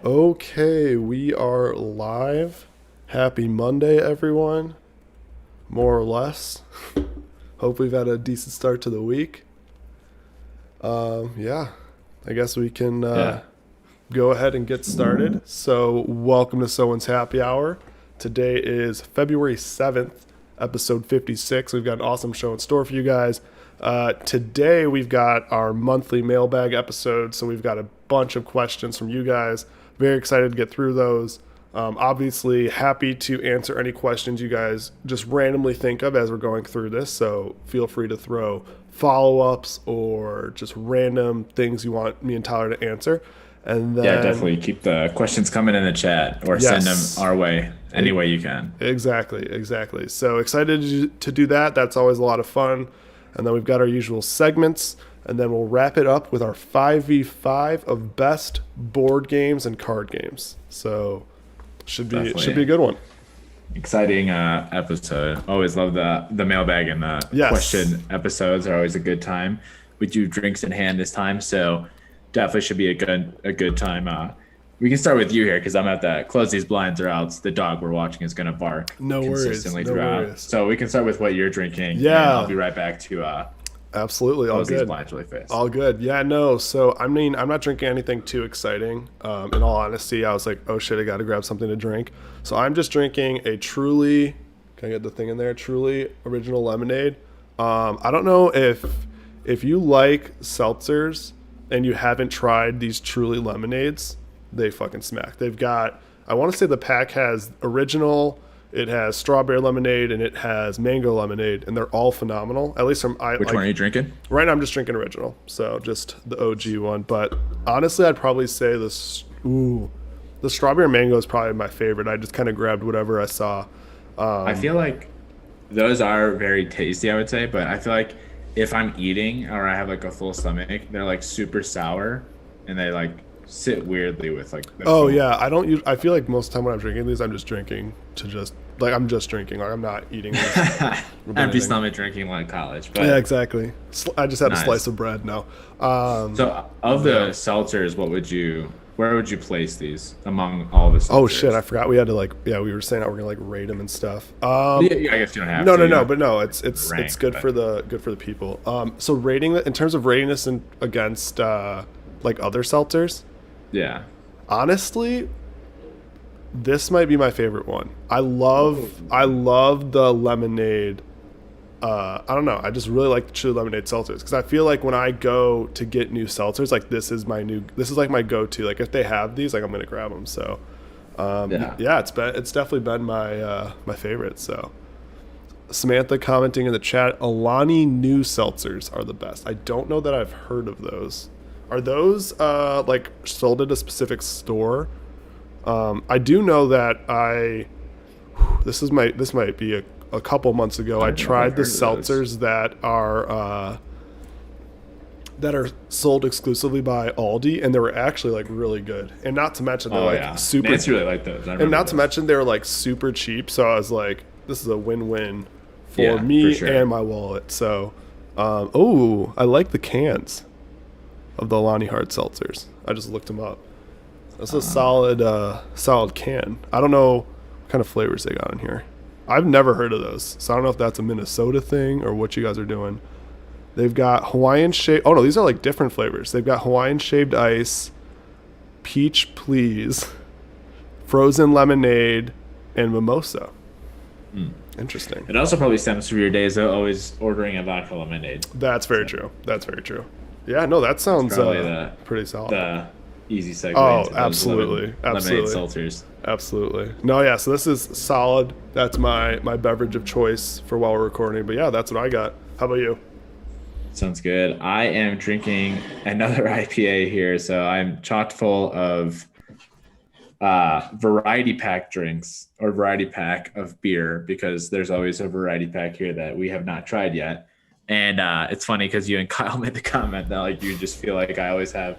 Okay, we are live. Happy Monday, everyone. More or less. Hope we've had a decent start to the week. Yeah, I guess we can Yeah. go ahead and get started. So, welcome to Someone's Happy Hour. Today is February 7th, episode 56. We've got an awesome show in store for you guys. Today, we've got our monthly mailbag episode. So, we've got a bunch of questions from you guys. Very excited to get through those. Obviously, happy to answer any questions you guys just randomly think of as we're going through this. So, feel free to throw follow ups or just random things you want me and Tyler to answer. And Yeah, then, definitely keep the questions coming in the chat or send them yes, our way any way you can. exactly. So excited to do that. That's always a lot of fun. And then we've got our usual segments. And then we'll wrap it up with our 5v5 of best board games and card games. So should be a Definitely good one. exciting episode. Always love the mailbag and the Yes. question episodes are always a good time. We do drinks in hand this time, so definitely should be a good time. We can start with you here because I'm at the close these blinds or else the dog we're watching is going to bark No worries. consistently No throughout. worries. So we can start with what you're drinking, and I'll Yeah, be right back to absolutely. All close these good. blinds really fast. All good. Yeah, no. So, I mean, I'm not drinking anything too exciting. In all honesty, I was like, oh shit, I got to grab something to drink. So, I'm just drinking a truly, can I get the thing in there? Truly original lemonade. I don't know if you like seltzers and you haven't tried these truly lemonades, they fucking smack. They've got, I want to say the pack has original, it has strawberry lemonade, and it has mango lemonade, and they're all phenomenal. At least from I Which one like are you drinking? right now I'm just drinking original, so just the OG one. But honestly, I'd probably say this. Ooh, the strawberry mango is probably my favorite. I just kind of grabbed whatever I saw. I feel like those are very tasty, I would say, but I feel like if I'm eating or I have like a full stomach, they're like super sour and they like sit weirdly with like the Oh foam. yeah, I don't. I feel like most of the time when I'm drinking these, I'm just drinking to just like I'm just drinking. Like I'm not eating this with Empty anything. stomach drinking like college. Yeah, But exactly. I just had a slice nice. of bread now. So of the Yeah. seltzers, where would you place these among all the Oh shit, I seltzers? forgot we had to like. Yeah, we were saying that we're gonna like rate them and stuff. Yeah, I guess you don't have No, to. no, You no, don't but no, have to it's rank, good but for the people. So rating it in terms of rating this against like other seltzers, yeah. honestly, this might be my favorite one. I love the lemonade. I don't know. I just really like the chili lemonade seltzers because I feel like when I go to get new seltzers, like this is like my go-to. Like if they have these, like I'm gonna grab them. So Yeah. yeah, it's definitely been my favorite. So. Samantha commenting in the chat, Alani new seltzers are the best. I don't know that I've heard of those. Are those like sold at a specific store? I do know that this might be a couple months ago. I I don't know if tried I've the heard of those. seltzers that are sold exclusively by Aldi, and they were actually like really good. And not to mention they're Oh like yeah. super, Nancy really liked those. I and remember not to those. mention they were like super cheap. So I was like, this is a win-win for Yeah, for me sure. and my wallet. So, oh, I like the cans of the Alani hard seltzers. I just looked them up. That's a solid can. I don't know what kind of flavors they got in here. I've never heard of those, so I don't know if that's a Minnesota thing or what you guys are doing. They've got Hawaiian shaved. Oh no, these are like different flavors. They've got Hawaiian shaved ice, peach please, frozen lemonade, and mimosa. Interesting. It also probably stems from your days of always ordering a vodka lemonade. That's very So true. That's very true. Yeah, no, that it's sounds probably the pretty solid. the easy segue Oh, into those absolutely, lemonade absolutely, seltzers. absolutely. No, yeah. So this is solid. That's my beverage of choice for while we're recording. But yeah, that's what I got. How about you? Sounds good. I am drinking another IPA here, so I'm chocked full of variety pack drinks or variety pack of beer because there's always a variety pack here that we have not tried yet. And it's funny because you and Kyle made the comment that like you just feel like I always have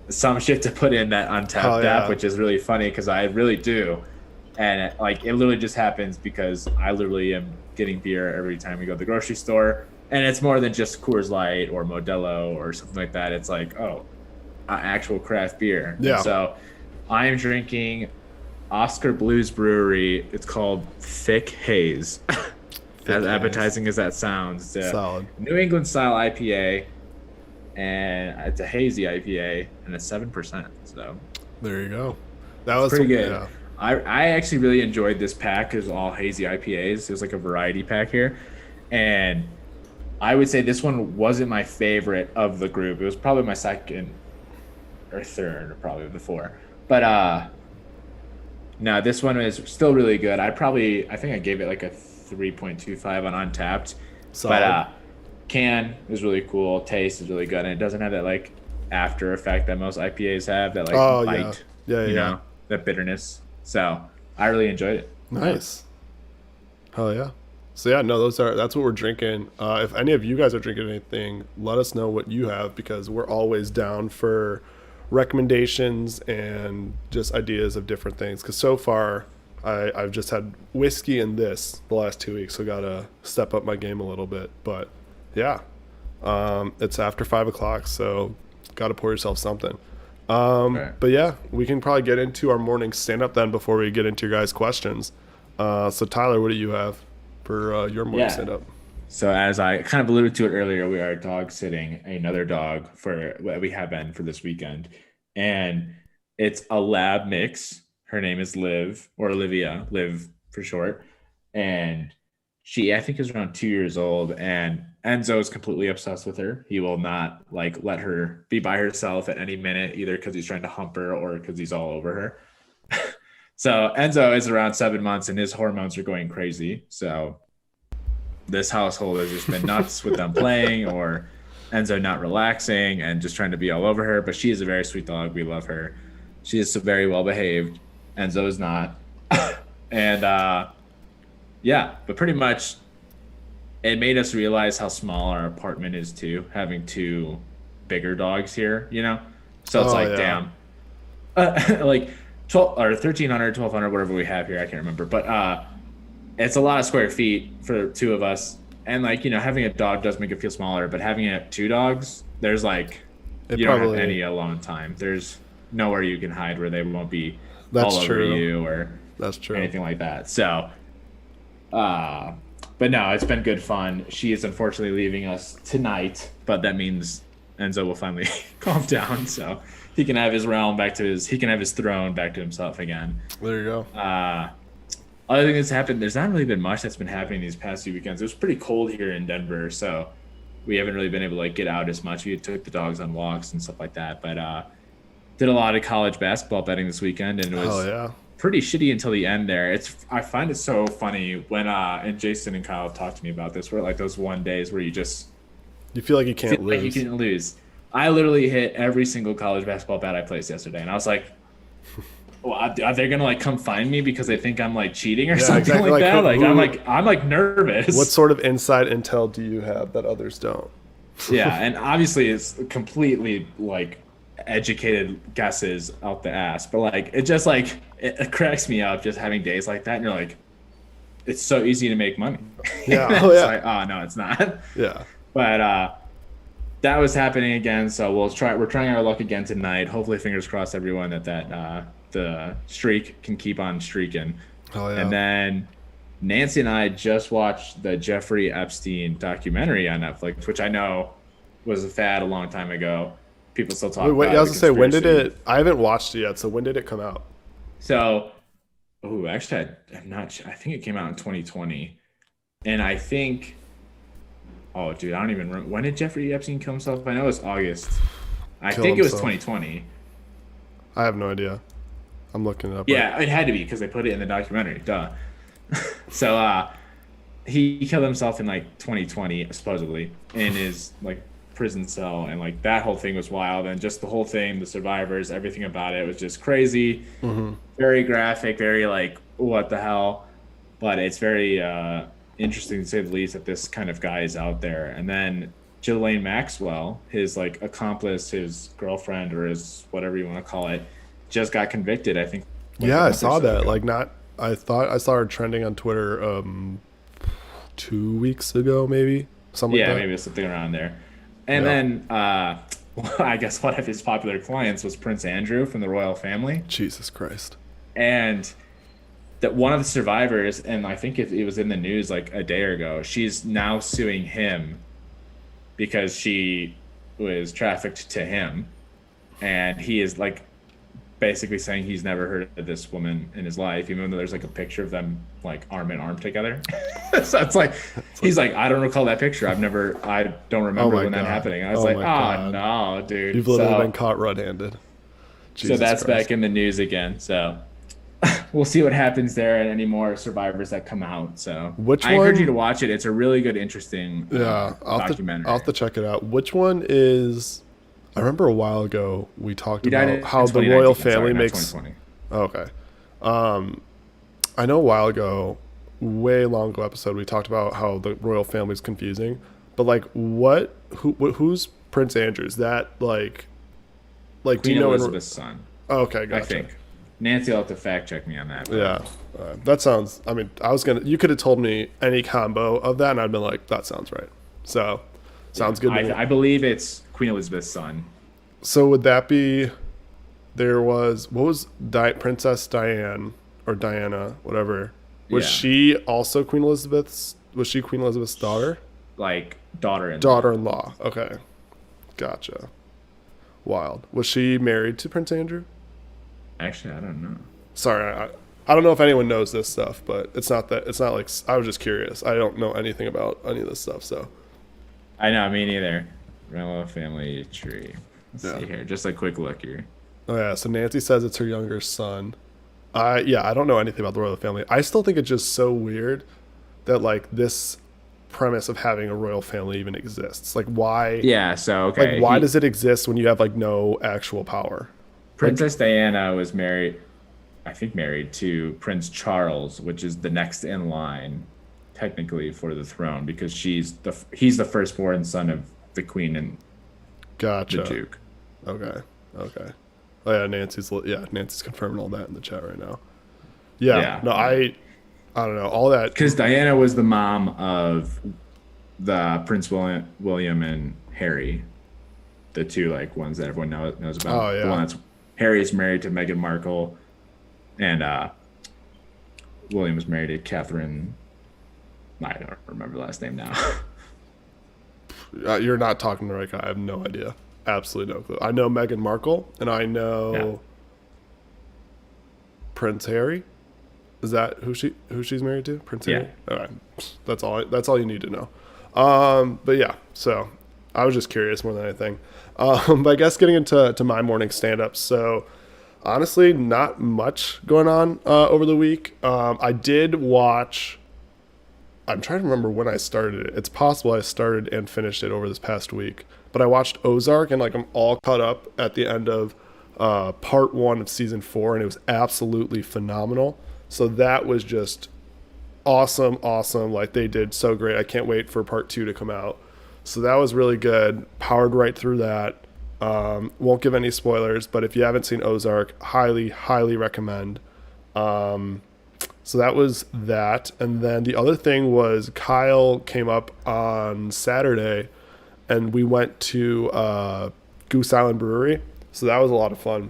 some shit to put in that Oh untapped app, yeah. which is really funny because I really do. And it literally just happens because I literally am getting beer every time we go to the grocery store. And it's more than just Coors Light or Modelo or something like that. It's like, oh, actual craft beer. Yeah. And so I am drinking Oscar Blues Brewery. It's called Thick Haze. As appetizing as that sounds, it's a Solid. New England style IPA, and it's a hazy IPA, and it's 7%. So There you go. That it's was pretty good. Yeah. I actually really enjoyed this pack. It was all hazy IPAs. It was like a variety pack here, and I would say this one wasn't my favorite of the group. It was probably my second or third, or probably of the four. But no, this one is still really good. I think I gave it like a 3.25 on Untapped. Solid. But can is really cool. Taste is really good, and it doesn't have that like after effect that most IPAs have. That like bite, you know, that bitterness. So I really enjoyed it. Nice. Hell yeah. So yeah, no, that's what we're drinking. If any of you guys are drinking anything, let us know what you have, because we're always down for recommendations and just ideas of different things. Because so far, I've just had whiskey and this the last 2 weeks, so gotta step up my game a little bit. But yeah, it's after 5 o'clock, so gotta pour yourself something. Right. But yeah, we can probably get into our morning stand-up then before we get into your guys' questions. So Tyler, what do you have for your morning stand-up? So as I kind of alluded to it earlier, we are dog sitting another dog for what we have been for this weekend, and it's a lab mix. Her name is Liv, or Olivia, Liv for short, and she I think is around 2 years old, and Enzo is completely obsessed with her. He will not like let her be by herself at any minute, either because he's trying to hump her or because he's all over her. So Enzo is around 7 months and his hormones are going crazy. So this household has just been nuts with them playing or Enzo not relaxing and just trying to be all over her. But she is a very sweet dog. We love her. She is so very well behaved. Enzo is not. And yeah, but pretty much it made us realize how small our apartment is too, having two bigger dogs here, you know? So it's damn. Like 12 or 1,300, 1,200, whatever we have here. I can't remember. But it's a lot of square feet for two of us. And like, you know, having a dog does make it feel smaller, but having two dogs, there's like, you don't have any alone time. There's nowhere you can hide where they won't be all over you or anything like that. So, but no, it's been good fun. She is unfortunately leaving us tonight, but that means Enzo will finally calm down. So he can have his realm back to he can have his throne back to himself again. There you go. Other thing that's happened, there's not really been much that's been happening these past few weekends. It was pretty cold here in Denver, so we haven't really been able to like get out as much. We took the dogs on walks and stuff like that, but did a lot of college basketball betting this weekend, and it was pretty shitty until the end there. I find it so funny when and Jason and Kyle talked to me about this, where like those one days where you feel like you can't lose. Like you can't lose. I literally hit every single college basketball bet I placed yesterday, and I was like, well, are they gonna like come find me because they think I'm like cheating or something exactly like that? I'm like nervous. What sort of inside intel do you have that others don't? Yeah, and obviously it's completely like educated guesses out the ass, but like it just like it cracks me up just having days like that, and you're like, it's so easy to make money. Yeah. Like, oh no, it's not. Yeah. But that was happening again, so we're trying our luck again tonight. Hopefully, fingers crossed, everyone, that the streak can keep on streaking. Oh yeah. And then Nancy and I just watched the Jeffrey Epstein documentary on Netflix, which I know was a fad a long time ago. People still talk about it. I was going to say, when did it... I haven't watched it yet, so when did it come out? So, actually, I'm not sure. I think it came out in 2020. And I think... Oh, dude, I don't even remember. When did Jeffrey Epstein kill himself? I know it was August. I think it was 2020. I have no idea. I'm looking it up. Yeah, it had to be because they put it in the documentary. Duh. So he killed himself in like 2020, supposedly, in his like prison cell, and like that whole thing was wild, and just the whole thing, the survivors, everything about it was just crazy. Mm-hmm. Very graphic, very like what the hell, but it's very interesting to say the least that this kind of guy is out there. And then Ghislaine Maxwell, his like accomplice, his girlfriend, or his whatever you want to call it, just got convicted, I think. Like I saw that. Ago. Like I thought I saw her trending on Twitter 2 weeks ago, maybe something. Yeah, like that. maybe something around there. And then I guess one of his popular clients was Prince Andrew from the royal family, Jesus Christ. and that one of the survivors, and I think it was in the news like a day ago, she's now suing him because she was trafficked to him, and he is like basically saying he's never heard of this woman in his life, even though there's like a picture of them like arm in arm together. So it's like he's like, I don't recall that picture. I don't remember when that happening. I was like, oh no, dude. You've literally been caught red-handed. So that's Christ. Back in the news again. So we'll see what happens there and any more survivors that come out. So I encourage you to watch it. It's a really good, interesting documentary. I'll have to check it out. Which one is? I remember a while ago we talked about how the royal family makes. Okay. I know a while ago, way long ago episode, we talked about how the royal family is confusing. But like, who's Prince Andrew? Is that like Queen do you know Elizabeth's son? Oh, okay, gotcha. I think. Nancy will have to fact check me on that. But. Yeah, that sounds. I mean, you could have told me any combo of that, and I'd been like, that sounds right. So, sounds good. I believe it's Queen Elizabeth's son. So would that be? What was Princess Diane or Diana, whatever? Was she also Queen Elizabeth's? Was she Queen Elizabeth's daughter? Like daughter-in-law. Daughter-in-law. Okay, gotcha. Wild. Was she married to Prince Andrew? Actually, I don't know. Sorry, I don't know if anyone knows this stuff, but it's not like I was just curious. I don't know anything about any of this stuff, so. I know, me neither. Royal family tree. Let's see here. Just a quick look here. Oh yeah, so Nancy says it's her younger son. I don't know anything about the royal family. I still think it's just so weird that like this premise of having a royal family even exists. Like why? Yeah. So okay. Like why does it exist when you have like no actual power? Princess Diana was married to Prince Charles, which is the next in line, technically, for the throne because he's the firstborn son of the Queen and the Duke. Okay. Oh yeah, Nancy's confirming all that in the chat right now. Yeah. No, I don't know all that because Diana was the mom of the Prince William and Harry, the two like ones that everyone knows about. Oh yeah. The one that's Harry's married to Meghan Markle, and William is married to Catherine. I don't remember the last name now. You're not talking to the right guy. I have no idea. Absolutely no clue. I know Meghan Markle, and I know Prince Harry. Is that who she's married to? Prince Harry? All right. That's all you need to know. But yeah, so I was just curious more than anything. But I guess getting into my morning stand-up. So honestly, not much going on over the week. I did watch. I'm trying to remember when I started it. It's possible I started and finished it over this past week. But I watched Ozark, and like I'm all caught up at the end of part 1 of season 4, and it was absolutely phenomenal. So that was just awesome. Like they did so great. I can't wait for part 2 to come out. So that was really good. Powered right through that. Won't give any spoilers, but if you haven't seen Ozark, highly recommend. So that was that. And then the other thing was Kyle came up on Saturday and we went to Goose Island Brewery. So that was a lot of fun.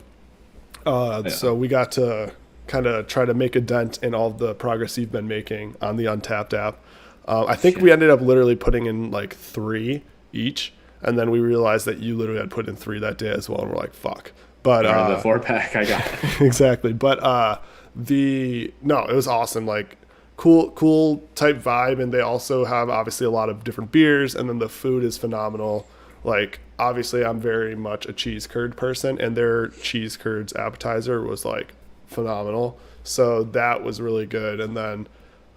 So we got to kind of try to make a dent in all the progress you've been making on the Untapped app. I think we ended up literally putting in like 3 each. And then we realized that you literally had put in 3 that day as well. And we're like, fuck. But the 4-pack I got. Exactly. But it was awesome. Like cool type vibe. And they also have obviously a lot of different beers. And then the food is phenomenal. Like obviously I'm very much a cheese curd person. And their cheese curds appetizer was like phenomenal. So that was really good. And then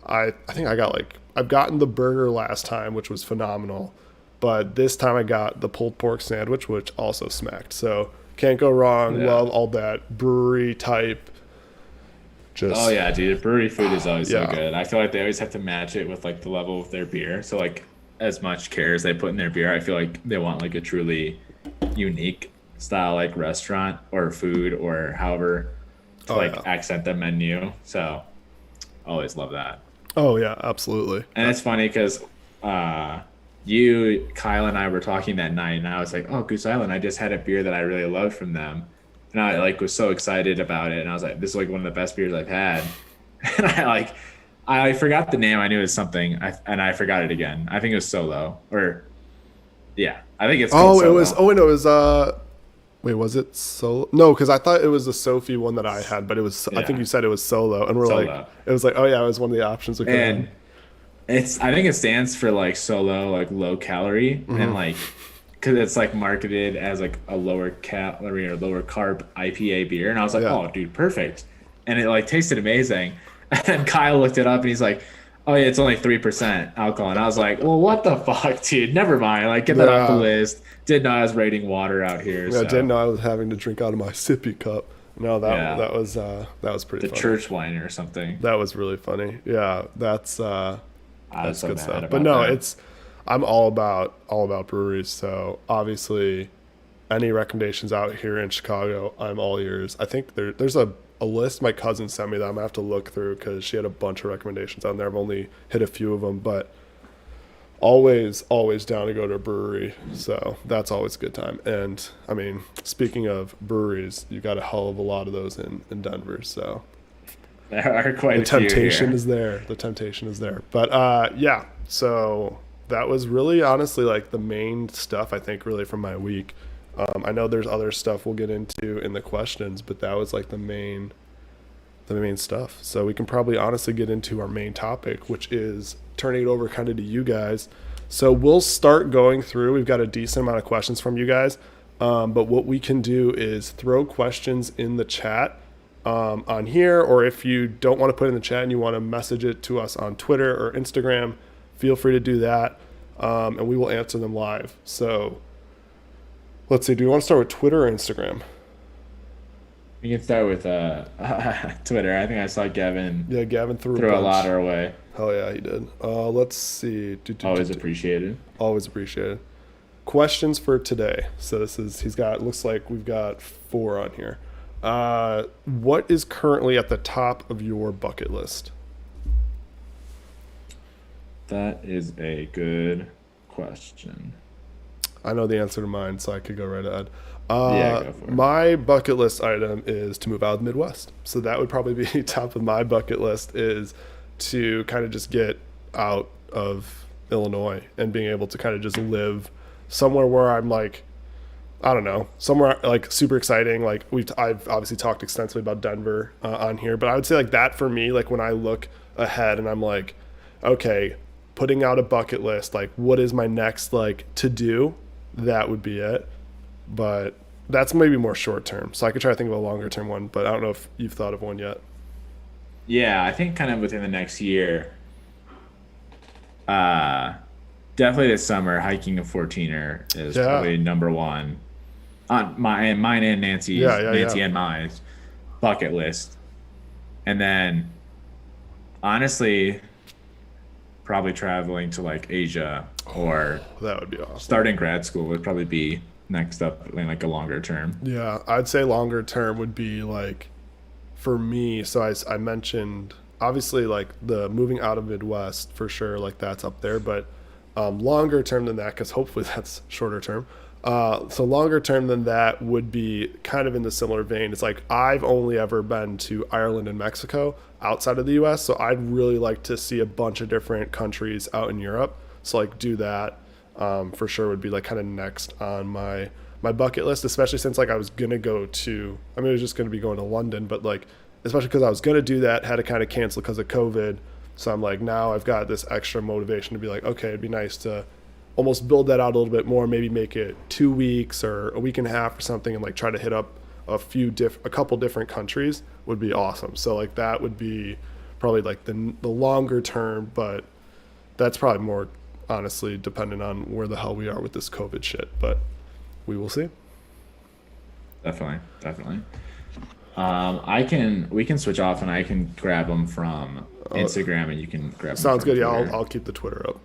I think I've gotten the burger last time, which was phenomenal. But this time I got the pulled pork sandwich, which also smacked. So can't go wrong. Yeah. Love all that brewery type. Oh yeah, dude. Brewery food is always so good. I feel like they always have to match it with like the level of their beer. So like as much care as they put in their beer, I feel like they want like a truly unique style like restaurant or food or however to accent the menu. So always love that. Oh yeah, absolutely. And it's funny because Kyle and I were talking that night, and I was like, "Oh, Goose Island! I just had a beer that I really loved from them," and I like was so excited about it, and I was like, "This is like one of the best beers I've had," and I forgot the name. I knew it was something, and I forgot it again. I think it was Solo, or yeah, I think it's called Oh, it Solo. was. Oh, wait, no, it was. Wait, was it Solo? No, because I thought it was the Sophie one that I had, but it was. I think Yeah, you said it was Solo, and we're like, Solo, it was like, oh yeah, it was one of the options we could have. and I think it stands for like solo, like low calorie, and like because it's like marketed as like a lower calorie or lower carb IPA beer, and I was like, Yeah. oh, dude, perfect, and it like tasted amazing. And then Kyle looked it up, and he's like, oh yeah, it's only 3% alcohol, and I was like, well, what the fuck, dude? Never mind, like get that off the Yeah. list. Didn't know I was rating water out here. Yeah, So. I didn't know I was having to drink out of my sippy cup. No, Yeah. that was pretty The funny. church wine or something. That was really funny. Yeah, that's I was so good mad stuff. about But no, that. I'm all about breweries. So obviously, any recommendations out here in Chicago, I'm all ears. I think there's a list my cousin sent me that I'm gonna have to look through because she had a bunch of recommendations on there. I've only hit a few of them, but always down to go to a brewery. So that's always a good time. And I mean, speaking of breweries, you got a hell of a lot of those in Denver. So There are quite the a few temptation here. is there. The temptation is there. But yeah, so that was really honestly like the main stuff I think really from my week. I know there's other stuff we'll get into in the questions, but that was like the main stuff. So we can probably honestly get into our main topic, which is turning it over kind of to you guys. So we'll start going through. We've got a decent amount of questions from you guys. But what we can do is throw questions in the chat on here, or if you don't want to put it in the chat and you want to message it to us on Twitter or Instagram, feel free to do that, and we will answer them live. So let's see. Do you want to start with Twitter or Instagram? We can start with Twitter. I think I saw Gavin Yeah, Gavin threw throw a bunch. lot our way. Hell yeah, he did. Let's see. Always appreciated. Always appreciated. Questions for today. So looks like we've got 4 on here. What is currently at the top of your bucket list? That is a good question. I know the answer to mine, so I could go right ahead. Yeah, go for it. My bucket list item is to move out of the Midwest. So that would probably be top of my bucket list, is to kind of just get out of Illinois and being able to kind of just live somewhere where I'm like, I don't know, somewhere like super exciting. Like I've obviously talked extensively about Denver on here, but I would say like that for me, like when I look ahead and I'm like, okay, putting out a bucket list, like what is my next like to do? That would be it. But that's maybe more short term. So I could try to think of a longer term one, but I don't know if you've thought of one yet. Yeah, I think kind of within the next year. Definitely this summer, hiking a 14er is Yeah. probably number one on mine and Nancy's, Yeah, yeah, Nancy yeah. and mine bucket list. And then honestly, probably traveling to like Asia or That would be awesome. starting grad school would probably be next up in like a longer term. Yeah, I'd say longer term would be like for me. So I mentioned obviously like the moving out of Midwest for sure, like that's up there, but longer term than that, because hopefully that's shorter term. So longer term than that would be kind of in the similar vein. It's like I've only ever been to Ireland and Mexico outside of the US. So I'd really like to see a bunch of different countries out in Europe. So like do that for sure would be like kind of next on my bucket list, especially since like I was going to go to, I mean, I was just going to be going to London, but like, especially because I was going to do that, had to kind of cancel because of COVID. So I'm like, now I've got this extra motivation to be like, okay, it'd be nice to almost build that out a little bit more, maybe make it 2 weeks or a week and a half or something, and like try to hit up a couple different countries would be awesome. So like that would be probably like the longer term, but that's probably more honestly dependent on where the hell we are with this COVID shit, but we will see. Definitely. We can switch off and I can grab them from Instagram and you can grab them Sounds from good. Yeah, Twitter. I'll keep the Twitter up.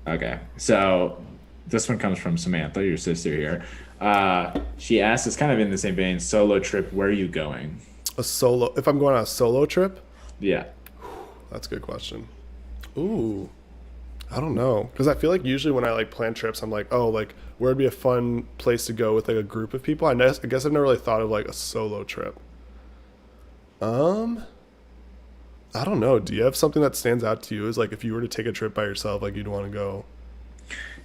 Okay. So this one comes from Samantha, your sister here. She asked, it's kind of in the same vein, solo trip, where are you going? If I'm going on a solo trip, Yeah. that's a good question. Ooh, I don't know, because I feel like usually when I like plan trips, I'm like, oh, like where would be a fun place to go with like a group of people. I guess I've never really thought of like a solo trip. Um, I don't know. Do you have something that stands out to you as like if you were to take a trip by yourself, like you'd want to go?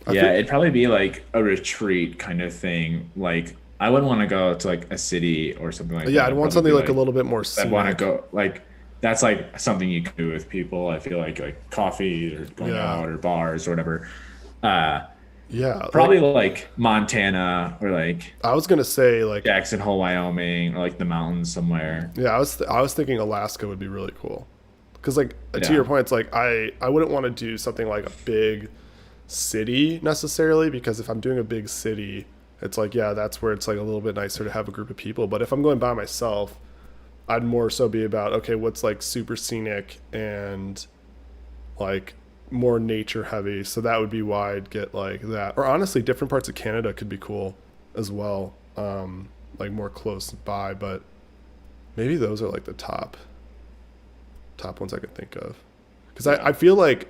I Yeah, feel, it'd probably be like a retreat kind of thing. Like I wouldn't want to go to like a city or something like yeah, that. I'd It'd want probably something be like a like little bit more I'd want to scenic. go like that's like something you can do with people. I feel like coffee or going Yeah, out or bars or whatever. Uh, yeah. Like Probably like Montana or like I was gonna say, like Jackson Hole, Wyoming, or like the mountains somewhere. yeah, I was thinking Alaska would be really cool. Because like to your Yeah, point, it's like I wouldn't want to do something like a big city necessarily, because if I'm doing a big city, it's like yeah, that's where it's like a little bit nicer to have a group of people. But if I'm going by myself, I'd more so be about okay, what's like super scenic and like more nature heavy. So that would be why I'd get like that. Or honestly, different parts of Canada could be cool as well. Like more close by, but maybe those are like the top ones I could think of. Because yeah,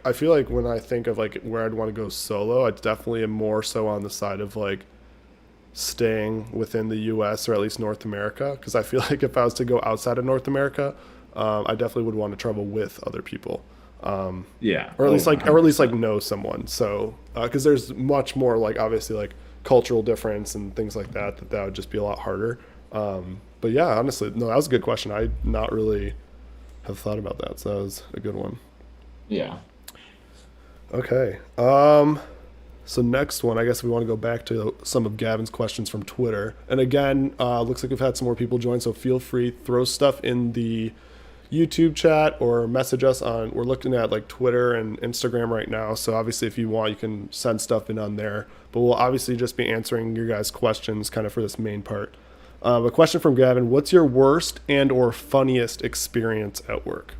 I feel like when I think of like where I'd want to go solo, I definitely am more so on the side of like staying within the U.S. or at least North America. Because I feel like if I was to go outside of North America, I definitely would want to travel with other people, yeah. or at Oh, least like or at least like 100%. know someone. So because there's much more like obviously like cultural difference and things like that that would just be a lot harder. But yeah, honestly, no, that was a good question. I not really have thought about that, so that was a good one. Yeah. Okay. So next one, I guess we want to go back to some of Gavin's questions from Twitter. And again, looks like we've had some more people join, so feel free throw stuff in the YouTube chat or message us on. We're looking at like Twitter and Instagram right now, so obviously if you want, you can send stuff in on there. But we'll obviously just be answering your guys' questions kind of for this main part. A question from Gavin: what's your worst and or funniest experience at work?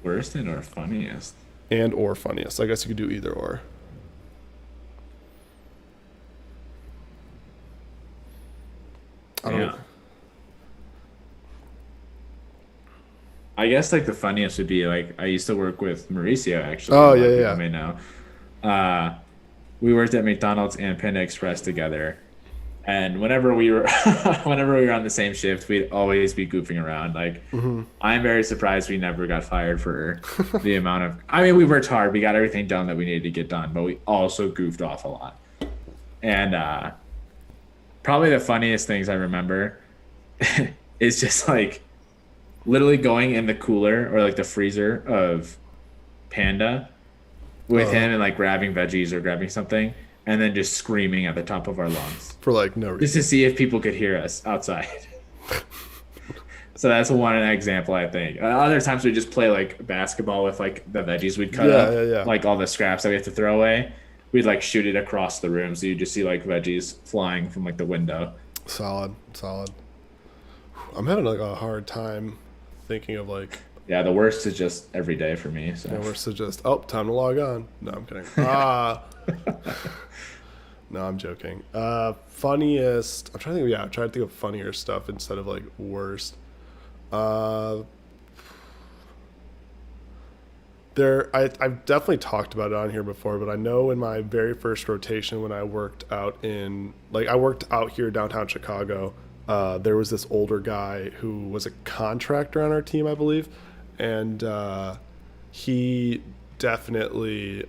Worst and or funniest. And or funniest. I guess you could do either or. I don't Yeah. know. I guess like the funniest would be like I used to work with Mauricio actually. Oh A yeah, lot of yeah, people yeah. may know. Uh, we worked at McDonald's and Panda Express together, and whenever we were whenever we were on the same shift, we'd always be goofing around. Like I'm very surprised we never got fired for the amount of. I mean, we worked hard. We got everything done that we needed to get done, but we also goofed off a lot. And probably the funniest things I remember is just like literally going in the cooler or like the freezer of Panda with Uh, him and like grabbing veggies or grabbing something and then just screaming at the top of our lungs for like no just to reason. see if people could hear us outside. So that's one example, I think. Other times we just play like basketball with like the veggies we'd cut Yeah, up, yeah, yeah. like all the scraps that we have to throw away. We'd like shoot it across the room, so you just see like veggies flying from like the window. Solid, solid. I'm having like a hard time thinking of like Yeah, the worst is just every day for me. you So know, we're so just oh time to log on. No, I'm kidding. No, I'm joking. Funniest. I'm trying to think. Yeah, I'm trying to think of funnier stuff instead of like worst. Uh, I've definitely talked about it on here before, but I know in my very first rotation when I worked out in, like, I worked out here downtown Chicago, there was this older guy who was a contractor on our team, I believe. And he definitely,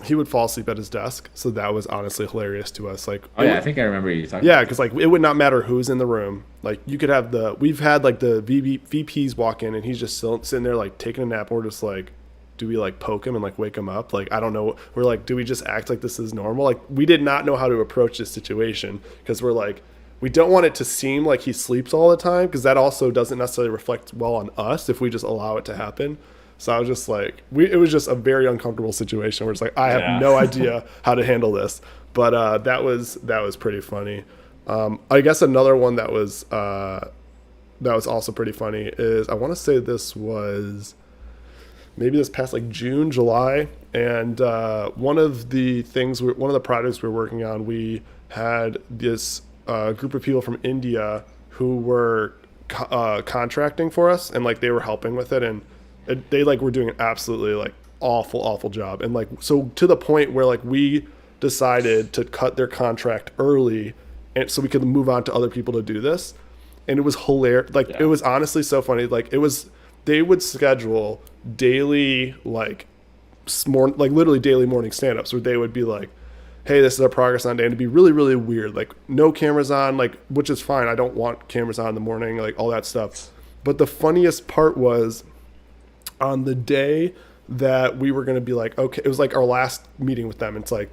he would fall asleep at his desk. So that was honestly hilarious to us. Like, oh yeah, I think I remember you talking yeah, about because like it would not matter who's in the room. Like you could have we've had like the VPs walk in and he's just sitting there like taking a nap. Or just like, do we like poke him and like wake him up? Like I don't know. We're like, do we just act like this is normal? Like we did not know how to approach this situation because we're like, we don't want it to seem like he sleeps all the time because that also doesn't necessarily reflect well on us if we just allow it to happen. So I was just like, it was just a very uncomfortable situation where it's like, I have Yeah. no idea how to handle this. But that was pretty funny. I guess another one that was also pretty funny is I want to say this was maybe this past like June, July, and one of the projects we were working on, we had this group of people from India who were contracting for us, and like they were helping with it, and They like were doing an absolutely like awful job, and like so to the point where like we decided to cut their contract early, and so we could move on to other people to do this, and it was hilarious. Like it was honestly so funny. Like it was they would schedule daily like literally daily morning stand-ups where they would be like, hey, this is our progress on day, and it'd be really weird, like no cameras on, like, which is fine. I don't want cameras on in the morning, like all that stuff. But the funniest part was on the day that we were going to be like, okay, it was like our last meeting with them. It's like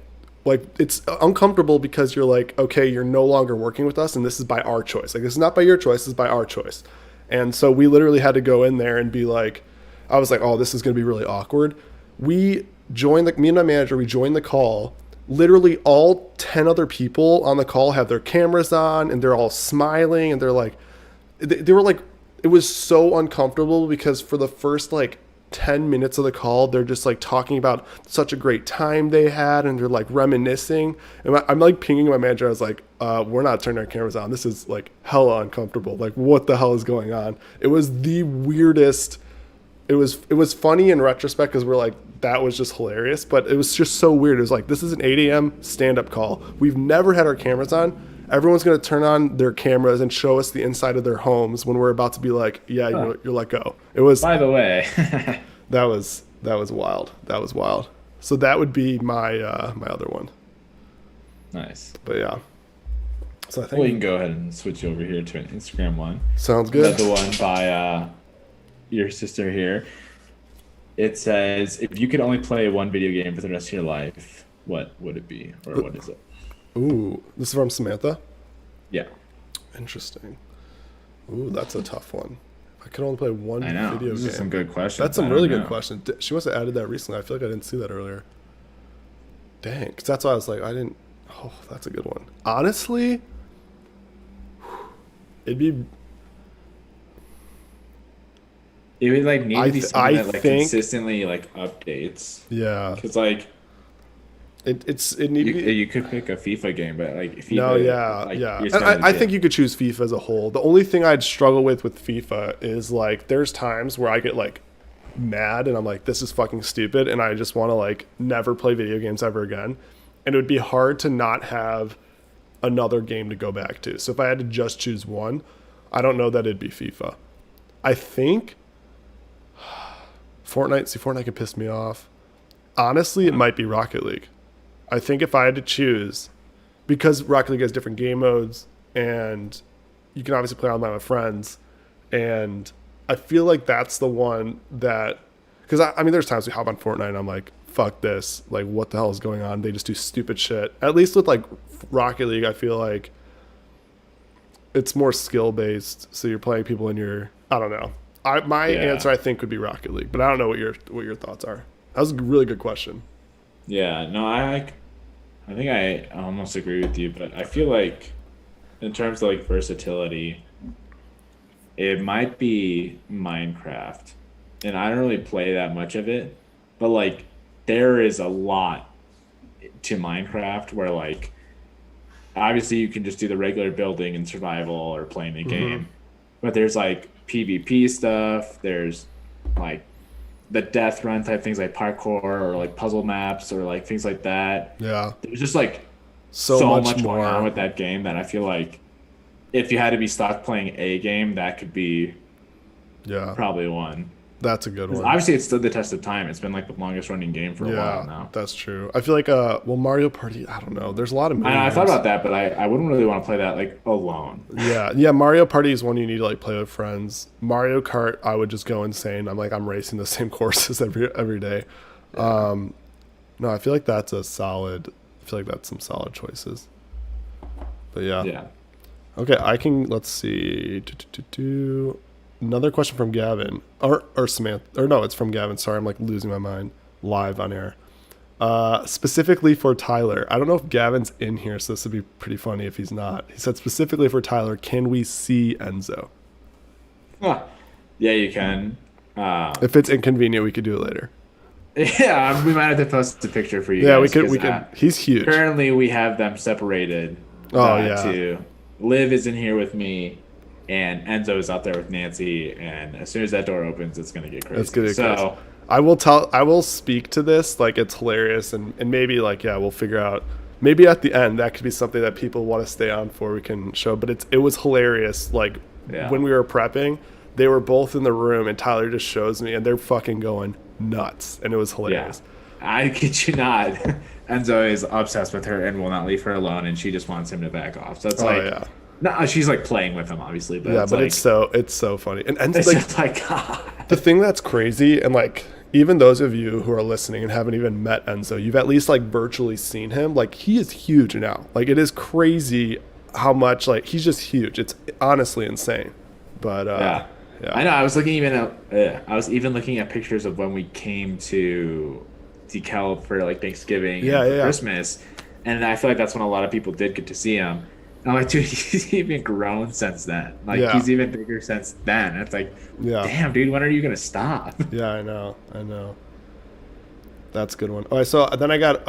it's uncomfortable because you're like, okay, you're no longer working with us, and this is by our choice. Like this is not by your choice, this is by our choice. And so we literally had to go in there and be like, I was like, oh, this is going to be really awkward. Me and my manager, we joined the call. Literally all 10 other people on the call have their cameras on, and they're all smiling, and they're like, they were like, it was so uncomfortable because for the first like 10 minutes of the call, they're just like talking about such a great time they had, and they're like reminiscing. And I'm like pinging my manager. I was like, we're not turning our cameras on. This is like hella uncomfortable. Like what the hell is going on? It was the weirdest. It was funny in retrospect because we're like, that was just hilarious, but it was just so weird. It was like, this is an 8 a.m. stand-up call. We've never had our cameras on. Everyone's going to turn on their cameras and show us the inside of their homes when we're about to be like, yeah, you're let go. It was, by the way, that was wild. That was wild. So that would be my other one. Nice. But yeah. So I think we can go ahead and switch over here to an Instagram one. Sounds good. The one by your sister here. It says, if you could only play one video game for the rest of your life, what would it be, or what is it? Ooh, this is from Samantha? Yeah. Interesting. Ooh, that's a tough one. I could only play one video game. These are some good questions. That's some really good questions. She must have added that recently. I feel like I didn't see that earlier. Dang, because that's why I was like, I didn't. Oh, that's a good one. Honestly, it'd be. It would like need to be something that like consistently like updates. Yeah. Because like. It need to be. You could pick a FIFA game, but like FIFA. No, yeah, like, yeah. I think you could choose FIFA as a whole. The only thing I'd struggle with FIFA is like there's times where I get like mad and I'm like, this is fucking stupid, and I just want to like never play video games ever again. And it would be hard to not have another game to go back to. So if I had to just choose one, I don't know that it'd be FIFA. I think Fortnite. See, Fortnite could piss me off. Honestly, it might be Rocket League. I think if I had to choose, because Rocket League has different game modes, and you can obviously play online with friends, and I feel like that's the one that, because I mean, there's times we hop on Fortnite and I'm like, fuck this, like what the hell is going on? They just do stupid shit. At least with like Rocket League, I feel like it's more skill based, so you're playing people in your, I don't know. My answer I think would be Rocket League, but I don't know what your thoughts are. That was a really good question. Yeah, no, I think I almost agree with you, but I feel like in terms of like versatility, it might be Minecraft. And I don't really play that much of it, but like there is a lot to Minecraft where like obviously you can just do the regular building and survival or playing the game, but there's like PvP stuff, there's like the death run type things like parkour or like puzzle maps or like things like that. Yeah. There's just like so much going on with that game that I feel like if you had to be stuck playing a game, that could be probably one. That's a good one. Obviously, it's stood the test of time. It's been like the longest running game for a while now. That's true. I feel like, Mario Party, I don't know. There's a lot of I thought about that, but I wouldn't really want to play that like alone. Yeah, Mario Party is one you need to like play with friends. Mario Kart, I would just go insane. I'm racing the same courses every day. No, I feel like that's some solid choices. But yeah. Yeah. Okay, let's see. Another question from Gavin or Samantha, or no, it's from Gavin. Sorry, I'm like losing my mind live on air. Specifically for Tyler, I don't know if Gavin's in here, so this would be pretty funny if he's not. He said specifically for Tyler, can we see Enzo? Yeah, you can. If it's inconvenient, we could do it later. Yeah, we might have to post a picture for you. Yeah, guys, we could. He's huge. Currently, we have them separated. Oh yeah. Liv is in here with me. and Enzo is out there with Nancy, and as soon as that door opens, it's gonna get crazy. That's good. So I will speak to this. Like, it's hilarious. And maybe like, yeah, we'll figure out, maybe at the end, that could be something that people want to stay on for. We can show, but it was hilarious. Like when we were prepping, they were both in the room and Tyler just shows me and they're fucking going nuts. And it was hilarious. Yeah. I kid you not. Enzo is obsessed with her and will not leave her alone. And she just wants him to back off. So it's like, no, she's like playing with him, obviously. But yeah, it's but like, it's so funny. And it's like, just like, God. The thing that's crazy, and like, even those of you who are listening and haven't even met Enzo, you've at least like virtually seen him. Like, he is huge now. Like, it is crazy how much, like, he's just huge. It's honestly insane. But yeah. I know. I was even looking at pictures of when we came to DeKalb for like Thanksgiving and Christmas, and I feel like that's when a lot of people did get to see him. And I'm like, dude, he's even grown since then. Like, he's even bigger since then. It's like, damn, dude, when are you gonna stop? Yeah, I know. That's a good one. All right, so then I got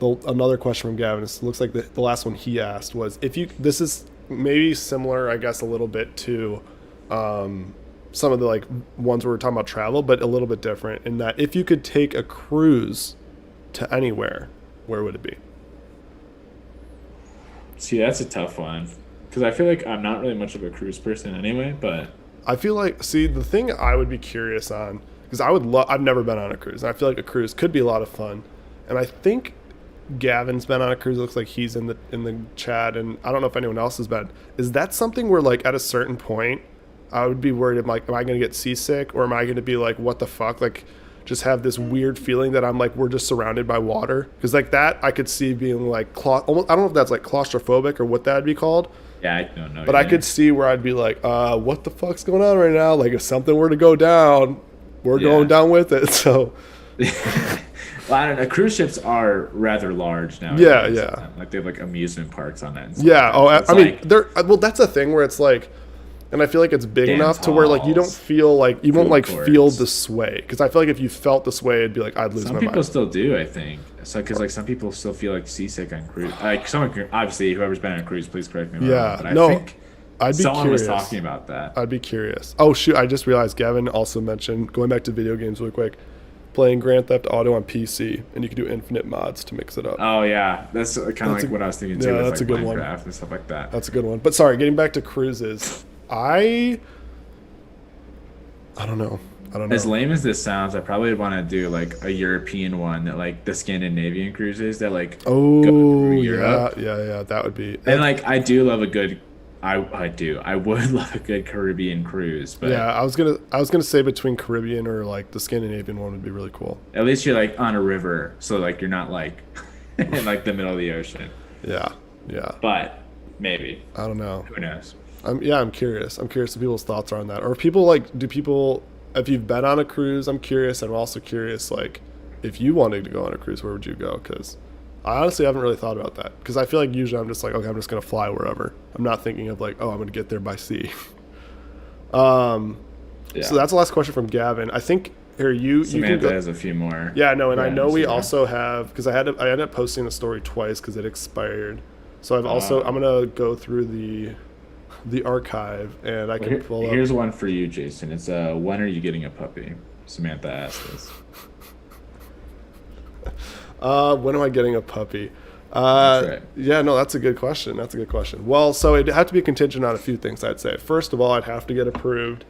another question from Gavin. It looks like the last one he asked was, this is maybe similar, I guess, a little bit to some of the like ones where we're talking about travel, but a little bit different in that if you could take a cruise to anywhere, where would it be? See, that's a tough one because I feel like I'm not really much of a cruise person anyway, but I feel like, the thing I would be curious on, because I've never been on a cruise, and I feel like a cruise could be a lot of fun, and I think Gavin's been on a cruise. It looks like he's in the chat, and I don't know if anyone else has been. Is that something where like at a certain point I would be worried, am I going to get seasick, or am I going to be like, what the fuck, like just have this weird feeling that I'm like, we're just surrounded by water? Because like that I could see being like almost, I don't know if that's like claustrophobic or what that'd be called. Yeah, I don't know. But I could see where I'd be like, what the fuck's going on right now? Like, if something were to go down, we're going down with it. So well, I don't know. Cruise ships are rather large now. Yeah. Like they have like amusement parks on that. Yeah. Oh, I mean, that's a thing where it's like, and I feel like it's big enough to where like you don't feel like you won't like feel the sway, because I feel like if you felt the sway, it'd be like I'd lose my mind. Some people still do, I think. So because like some people still feel like seasick on cruise. Like someone, obviously, whoever's been on a cruise, please correct me. Yeah, but I think I'd be someone curious. was talking about that. I'd be curious. Oh shoot! I just realized Gavin also mentioned, going back to video games really quick, playing Grand Theft Auto on PC, and you can do infinite mods to mix it up. Oh yeah, that's kind of like what I was thinking too. Yeah, with that's like a good one. Minecraft and stuff like that. That's a good one. But sorry, getting back to cruises, I don't know. As lame as this sounds, I probably want to do like a European one, that like the Scandinavian cruises that like go through Europe. Yeah, that would be. And like I do love a good. I would love a good Caribbean cruise, but yeah, I was gonna say between Caribbean or like the Scandinavian one would be really cool. At least you're like on a river, so like you're not like in like the middle of the ocean. Yeah. But maybe, I don't know. Who knows? I'm curious. I'm curious what people's thoughts are on that. Or if you've been on a cruise, I'm curious. I'm also curious, like, if you wanted to go on a cruise, where would you go? Because I honestly haven't really thought about that. Because I feel like usually I'm just like, okay, I'm just going to fly wherever. I'm not thinking of like, oh, I'm going to get there by sea. So that's the last question from Gavin. I think here you Samantha can go. Has a few more. Yeah, no, and I know we also have, because I ended up posting the story twice because it expired. So I'm gonna go through the archive, and I can pull up. Here's one for you, Jason. It's when are you getting a puppy? Samantha asked this. When am I getting a puppy? That's right. Yeah, no, that's a good question. Well, so it'd have to be contingent on a few things, I'd say. First of all, I'd have to get approved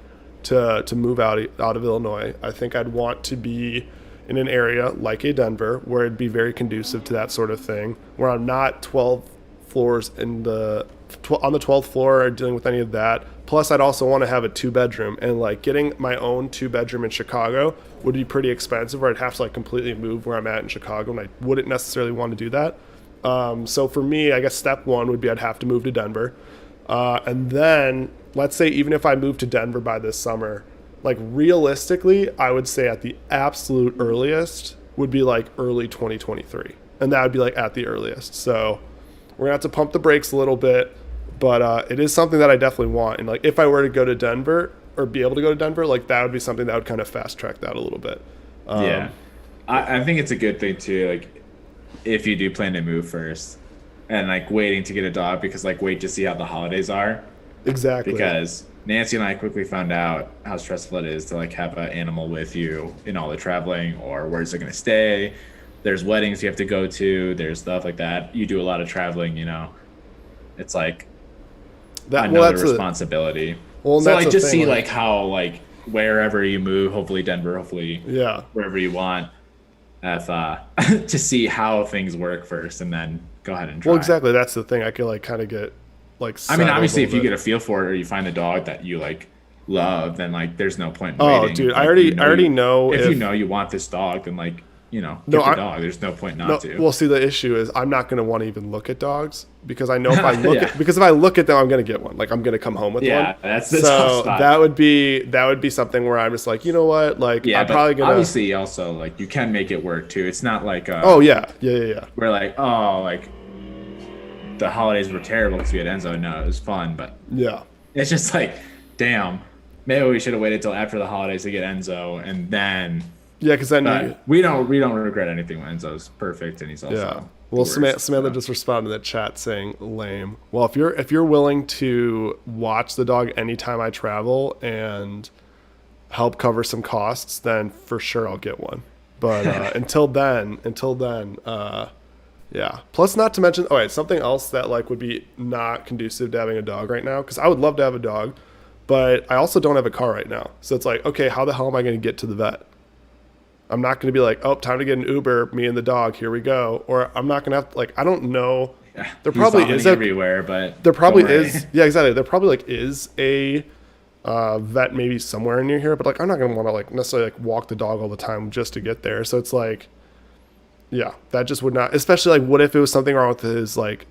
to move out of Illinois. I think I'd want to be in an area like a Denver where it'd be very conducive to that sort of thing, where I'm not 12 floors on the 12th floor or dealing with any of that. Plus, I'd also want to have a 2-bedroom, and like getting my own 2-bedroom in Chicago would be pretty expensive, or I'd have to like completely move where I'm at in Chicago, and I wouldn't necessarily want to do that. So for me, I guess step one would be I'd have to move to Denver. And then let's say even if I moved to Denver by this summer, like realistically, I would say at the absolute earliest would be like early 2023. And that would be like at the earliest. So we're gonna have to pump the brakes a little bit, but it is something that I definitely want. And like if I were to go to Denver or be able to go to Denver, like that would be something that would kind of fast track that a little bit. Yeah. I think it's a good thing too, like if you do plan to move first and like waiting to get a dog, because like wait to see how the holidays are, Exactly. because Nancy and I quickly found out how stressful it is to like have an animal with you in all the traveling, or where's it going to stay. There's weddings you have to go to. There's stuff like that. You do a lot of traveling, it's like That well, another that's a responsibility. well, and So that's like the just thing. see Like, like how like wherever you move, hopefully Denver, hopefully yeah. wherever you want, if to see how things work first, and then go ahead and Well, try. exactly. That's the thing. I could like kind of get like I mean, settled a obviously, if little you bit. get a feel for it or you find a dog that you like love, then like there's no point in Oh, waiting. dude, Like you I already know if you know you want this dog, then like no, get the dog. There's no point not no. to. Well, see, the issue is I'm not going to want to even look at dogs because I know if I look Yeah. at because if I look at them, I'm going to get one. Like I'm going to come home with Yeah, one. that's the tough So spot. that would be something where I'm just like, you know what? Like Yeah, I'm but probably gonna. obviously also like you can make it work too. It's not like Oh yeah, yeah, yeah, yeah. we're like, oh, like the holidays were terrible because we had Enzo. No, it was fun, but Yeah. it's just like, damn, maybe we should have waited till after the holidays to get Enzo, and then. Yeah, because then But we don't regret anything. Enzo's perfect, and he's also yeah. the Well, worst, Samantha so. just responded in the chat saying lame. Well, if you're willing to watch the dog anytime I travel and help cover some costs, then for sure I'll get one. But until then, yeah. Plus, not to mention, all right, something else that like would be not conducive to having a dog right now, because I would love to have a dog, but I also don't have a car right now. So it's like, okay, how the hell am I going to get to the vet? I'm not going to be like, oh, time to get an Uber, me and the dog, here we go. Or I'm not going to have to, like, I don't know. Yeah, There he's probably vomiting is everywhere, but there probably don't worry. is, yeah, exactly. There probably like is a vet maybe somewhere near here, but like I'm not going to want to like necessarily like walk the dog all the time just to get there. So it's like, yeah, that just would not, especially like what if it was something wrong with his leg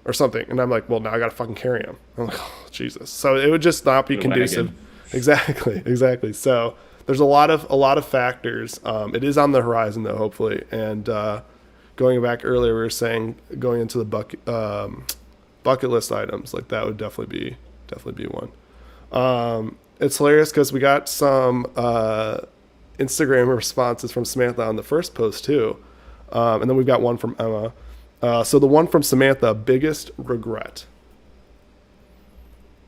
or something. And I'm like, well, now I got to fucking carry him. I'm like, oh, Jesus. So it would just not be The conducive. wagon. Exactly. So there's a lot of factors. It is on the horizon though, hopefully. And going back earlier, we were saying going into the bucket list items, like that would definitely be one. It's hilarious because we got some Instagram responses from Samantha on the first post too, and then we've got one from Emma. So the one from Samantha, biggest regret.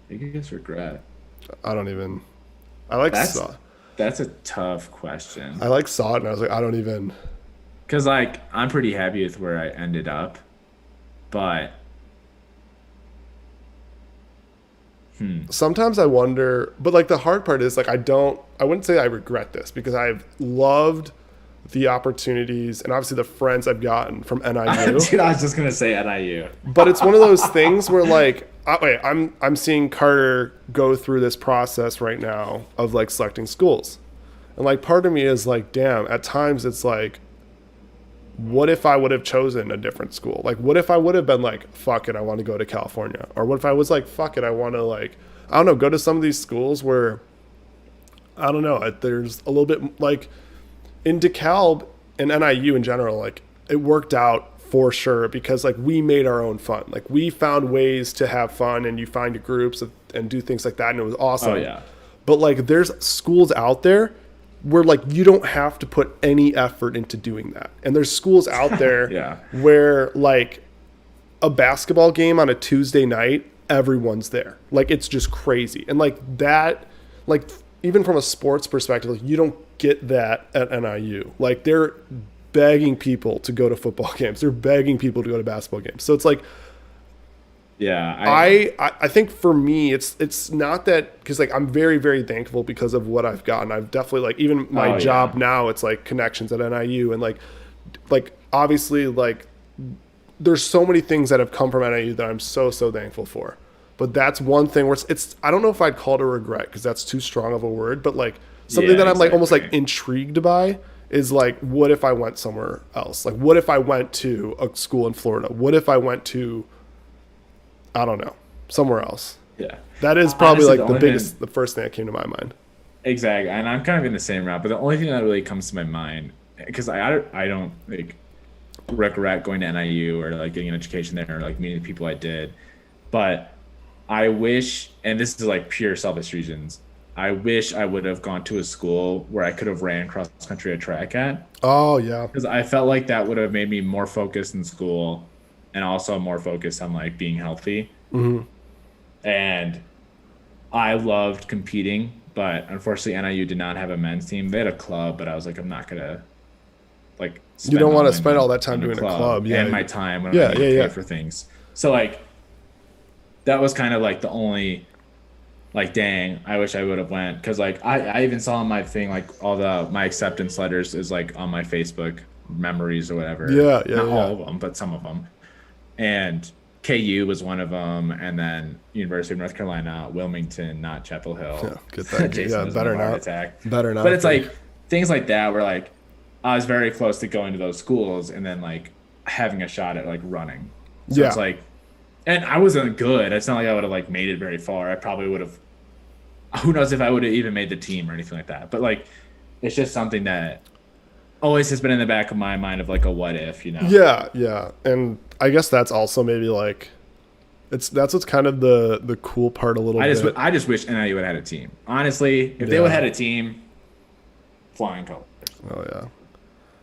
Biggest regret. I don't even. I like saw. That's a tough question. I like saw it, and I was like, I don't even. Because like I'm pretty happy with where I ended up, but Sometimes I wonder, but like the hard part is like I wouldn't say I regret this because I've loved the opportunities and obviously the friends I've gotten from NIU. dude, I was just gonna say NIU. But it's one of those things where like I'm seeing Carter go through this process right now of like selecting schools. And like part of me is like, damn, at times it's like, what if I would have chosen a different school? Like what if I would have been like, fuck it, I want to go to California? Or what if I was like, fuck it, I want to like, I don't know, go to some of these schools where I don't know, there's a little bit like in DeKalb and NIU in general, like it worked out for sure because like we made our own fun. Like we found ways to have fun and you find your groups and do things like that. And it was awesome. Oh yeah. But like there's schools out there where like you don't have to put any effort into doing that. And there's schools out there Yeah. where like a basketball game on a Tuesday night, everyone's there. Like it's just crazy. And like that, like even from a sports perspective, like, you don't get that at NIU. Like they're begging people to go to football games. They're begging people to go to basketball games. So it's like, Yeah. I think for me, it's not that because like I'm very, very thankful because of what I've gotten. I've definitely like even my Oh, job yeah. now, it's like connections at NIU and like obviously like there's so many things that have come from NIU that I'm so thankful for. But that's one thing where it's I don't know if I'd call it a regret because that's too strong of a word, but like something Yeah, that I'm like almost like exactly. intrigued by is like what if I went somewhere else? Like what if I went to a school in Florida? What if I went to I don't know, somewhere else? Yeah. That is probably Honestly, like the the only biggest, the first thing that came to my mind. Exactly, and I'm kind of in the same route. But the only thing that really comes to my mind, because I don't like regret going to NIU or like getting an education there or like meeting the people I did, but I wish, and this is like pure selfish reasons, I wish I would have gone to a school where I could have ran cross country or track at, Oh yeah, because I felt like that would have made me more focused in school, and also more focused on like being healthy. and I loved competing, but unfortunately NIU did not have a men's team. They had a club, but I was like, I'm not gonna like You spend don't all want to my spend all money that time on a doing a club. Yeah. and my time when I Yeah. need Yeah. to pay Yeah. for things. So like that was kind of like the only like dang, I wish I would have went, because like I even saw on my thing like all my acceptance letters is like on my Facebook memories or whatever. Yeah. Yeah. Not Yeah. all of them, but some of them. And KU was one of them, and then University of North Carolina, Wilmington, not Chapel Hill. Yeah. Get that. Jason Yeah. was Better in a heart not. attack. Better not. But it's like things like that where like I was very close to going to those schools and then like having a shot at like running. So Yeah. it's like, and I wasn't good. It's not like I would have like made it very far. I probably would have. Who knows if I would have even made the team or anything like that. But like, it's just something that always has been in the back of my mind of like a what if, you know? Yeah. Yeah. And I guess that's also maybe like that's what's kind of the cool part a little bit. I just wish NIU would have had a team. Honestly, if they would have had a team, flying colors. Oh yeah.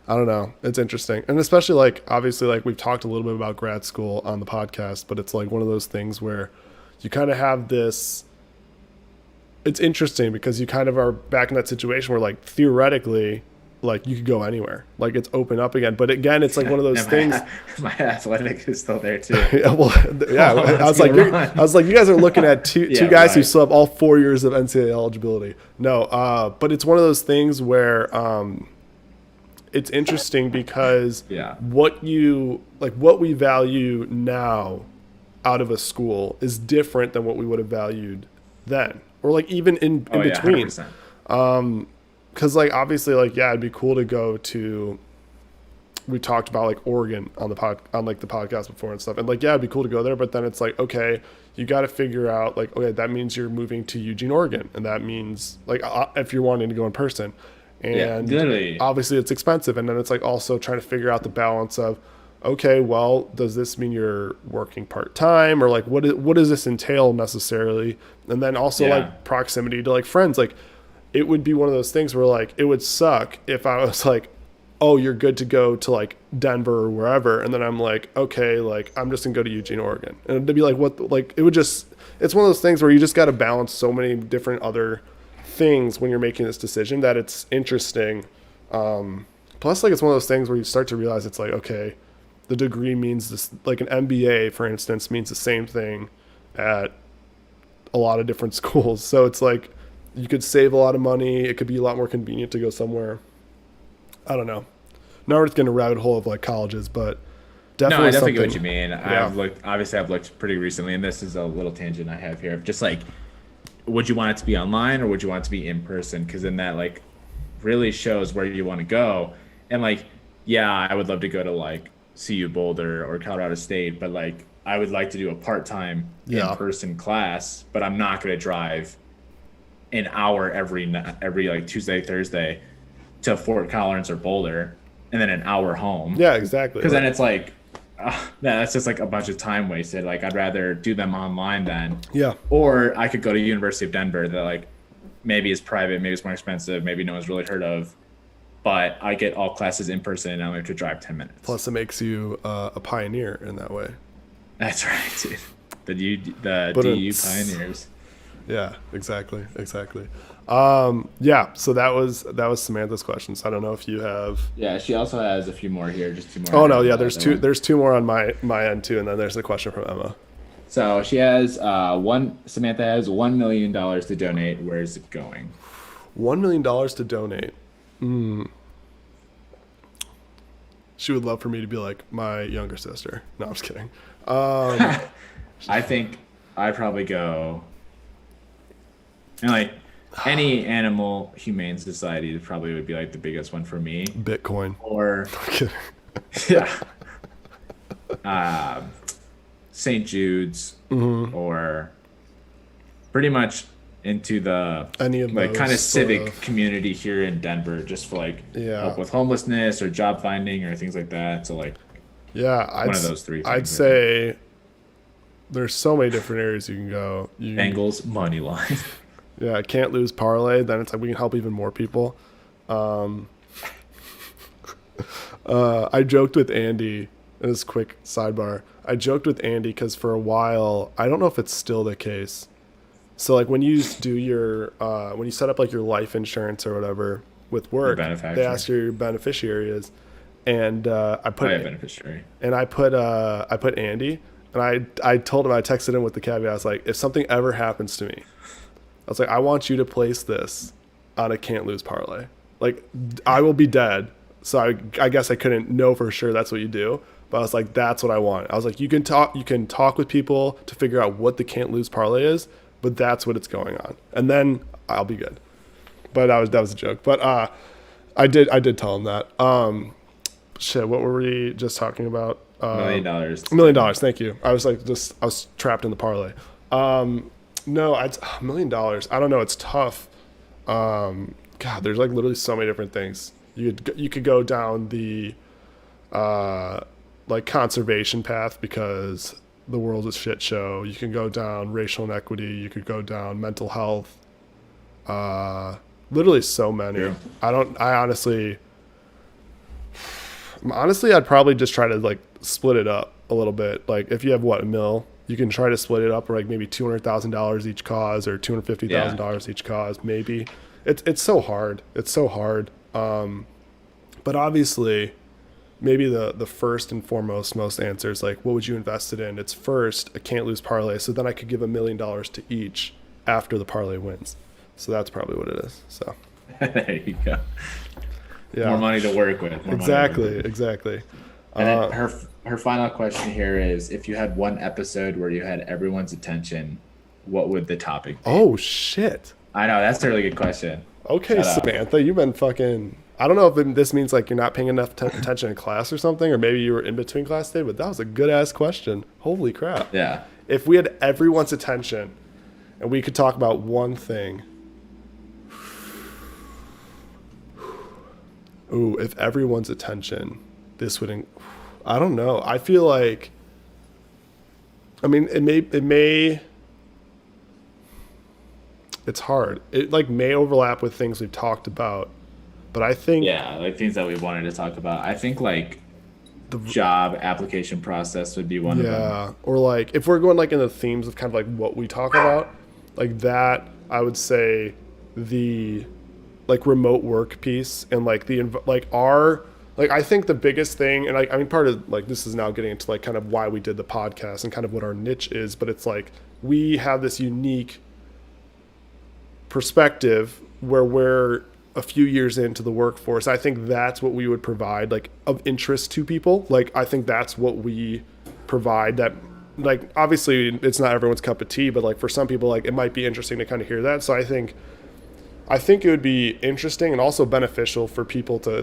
I don't know. It's interesting. And especially like obviously like we've talked a little bit about grad school on the podcast, but it's like one of those things where you kind of have this, it's interesting because you kind of are back in that situation where like theoretically like you could go anywhere. Like it's open up again. But again, it's like one of those things. My athletic is still there too. Yeah, well, yeah. I was like, you guys are looking at two guys who still have all 4 years of NCAA eligibility. No, but it's one of those things where it's interesting because what we value now out of a school is different than what we would have valued then, or like even in between. 100%. Because like obviously like it'd be cool to go to. We talked about like Oregon on the podcast before and stuff, and like it'd be cool to go there. But then it's like, okay, you got to figure out like, okay, that means you're moving to Eugene, Oregon, and that means like if you're wanting to go in person, and obviously it's expensive. And then it's like also trying to figure out the balance of, okay, well, does this mean you're working part time, or like what does this entail necessarily? And then also like proximity to like friends, like. It would be one of those things where like it would suck if I was like, oh, you're good to go to like Denver or wherever, and then I'm like, okay, like I'm just gonna go to Eugene, Oregon, and it'd be like what, like it would just, it's one of those things where you just got to balance so many different other things when you're making this decision that it's interesting. Plus like it's one of those things where you start to realize it's like, okay, the degree means this, like an MBA for instance means the same thing at a lot of different schools, so it's like you could save a lot of money. It could be a lot more convenient to go somewhere. I don't know. Now we're just getting a rabbit hole of like colleges, but definitely. No, I definitely get what you mean. Yeah. I've looked pretty recently, and this is a little tangent I have here of just like, would you want it to be online or would you want it to be in person? Because then that like really shows where you want to go. And like, yeah, I would love to go to like CU Boulder or Colorado State, but like I would like to do a part-time in-person class, but I'm not going to drive an hour every like Tuesday, Thursday to Fort Collins or Boulder, and then an hour home. Yeah, exactly. Because then it's like, that's just like a bunch of time wasted. Like I'd rather do them online then. Yeah. Or I could go to University of Denver that like maybe is private, maybe it's more expensive, maybe no one's really heard of, but I get all classes in person and I only have to drive 10 minutes. Plus it makes you a pioneer in that way. That's right, dude. The DU pioneers. Yeah, exactly. Yeah, so that was Samantha's questions. I don't know if you have. Yeah, she also has a few more here, just two more. Oh no, yeah, there's two more on my end too, and then there's a question from Emma. So she has Samantha has $1 million to donate. Where is it going? $1 million to donate. She would love for me to be like my younger sister. No, I'm just kidding. I think I'd probably go. And like any animal humane society probably would be like the biggest one for me. Bitcoin. Or St. Jude's, or pretty much into the any of like kind of civic community here in Denver, just for like help with homelessness or job finding or things like that. So like one of those three things, I'd say there's so many different areas you can go. Bengals money line. Yeah, can't lose parlay. Then it's like we can help even more people. I joked with Andy this quick sidebar. I joked with Andy because for a while, I don't know if it's still the case. So like when you do your when you set up like your life insurance or whatever with work, they ask you who your beneficiary is, and I put beneficiary, and I put Andy, and I told him, I texted him with the caveat. I was like, if something ever happens to me, I was like, I want you to place this on a can't lose parlay. Like I will be dead, so I guess I couldn't know for sure that's what you do. But I was like, that's what I want. I was like, you can talk with people to figure out what the can't lose parlay is, but that's what it's going on, and then I'll be good. But that was a joke. But I did tell him that. Shit, what were we just talking about? $1 million. $1 million. Thank you. I was like, I was trapped in the parlay. No, it's $1 million. I don't know. It's tough. God, there's like literally so many different things. You could go down the like conservation path because the world's a shit show. You can go down racial inequity. You could go down mental health. Literally so many. Yeah. Honestly, I'd probably just try to like split it up a little bit. Like if you have $1 million, you can try to split it up, or like maybe $200,000 each cause, or $250,000 each cause. Maybe it's so hard. It's so hard. But obviously, maybe the first and foremost most answer is like, what would you invest it in? It's first a can't lose parlay. So then I could give $1 million to each after the parlay wins. So that's probably what it is. So there you go. Yeah. More money to work with. Exactly. And then her final question here is, if you had one episode where you had everyone's attention, what would the topic be? Oh, shit. I know. That's a really good question. Okay, Samantha, you've been fucking... I don't know if this means like you're not paying enough attention in class or something, or maybe you were in between class day, but that was a good-ass question. Holy crap. Yeah. If we had everyone's attention and we could talk about one thing... Ooh, if everyone's attention, this would... I don't know. I feel like... I mean, it may... It's hard. It like may overlap with things we've talked about, but I think... Yeah, like things that we wanted to talk about. I think like the job application process would be one of them. Yeah, or like if we're going like in the themes of kind of like what we talk about, like that, I would say the... like remote work piece and like I think the biggest thing, and like I mean part of like this is now getting into like kind of why we did the podcast and kind of what our niche is, but it's like we have this unique perspective where we're a few years into the workforce. I think that's what we would provide, like of interest to people. Like I think that's what we provide, that like obviously it's not everyone's cup of tea, but like for some people like it might be interesting to kind of hear that. So I think it would be interesting and also beneficial for people to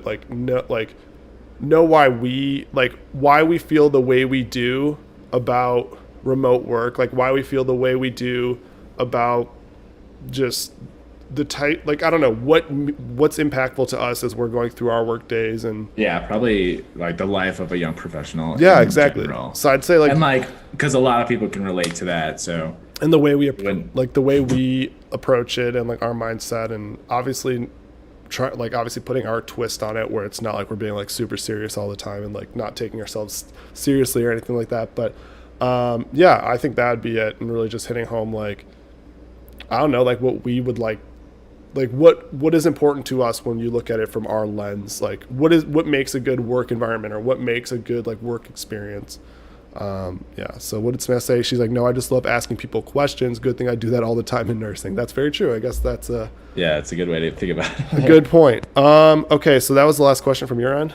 know why we feel the way we do about remote work, like why we feel the way we do about just the type, like I don't know what's impactful to us as we're going through our work days. And probably like the life of a young professional. Yeah, exactly. General. So I'd say like, and like because a lot of people can relate to that. So and the way we approach it and like our mindset, and obviously putting our twist on it where it's not like we're being like super serious all the time and like not taking ourselves seriously or anything like that. But I think that'd be it, and really just hitting home like I don't know, like what we would like what is important to us when you look at it from our lens, like what makes a good work environment or what makes a good like work experience. So what did Samantha say? She's like, no, I just love asking people questions. Good thing I do that all the time in nursing. That's very true. I guess that's it's a good way to think about it. A good point. Okay, so that was the last question from your end.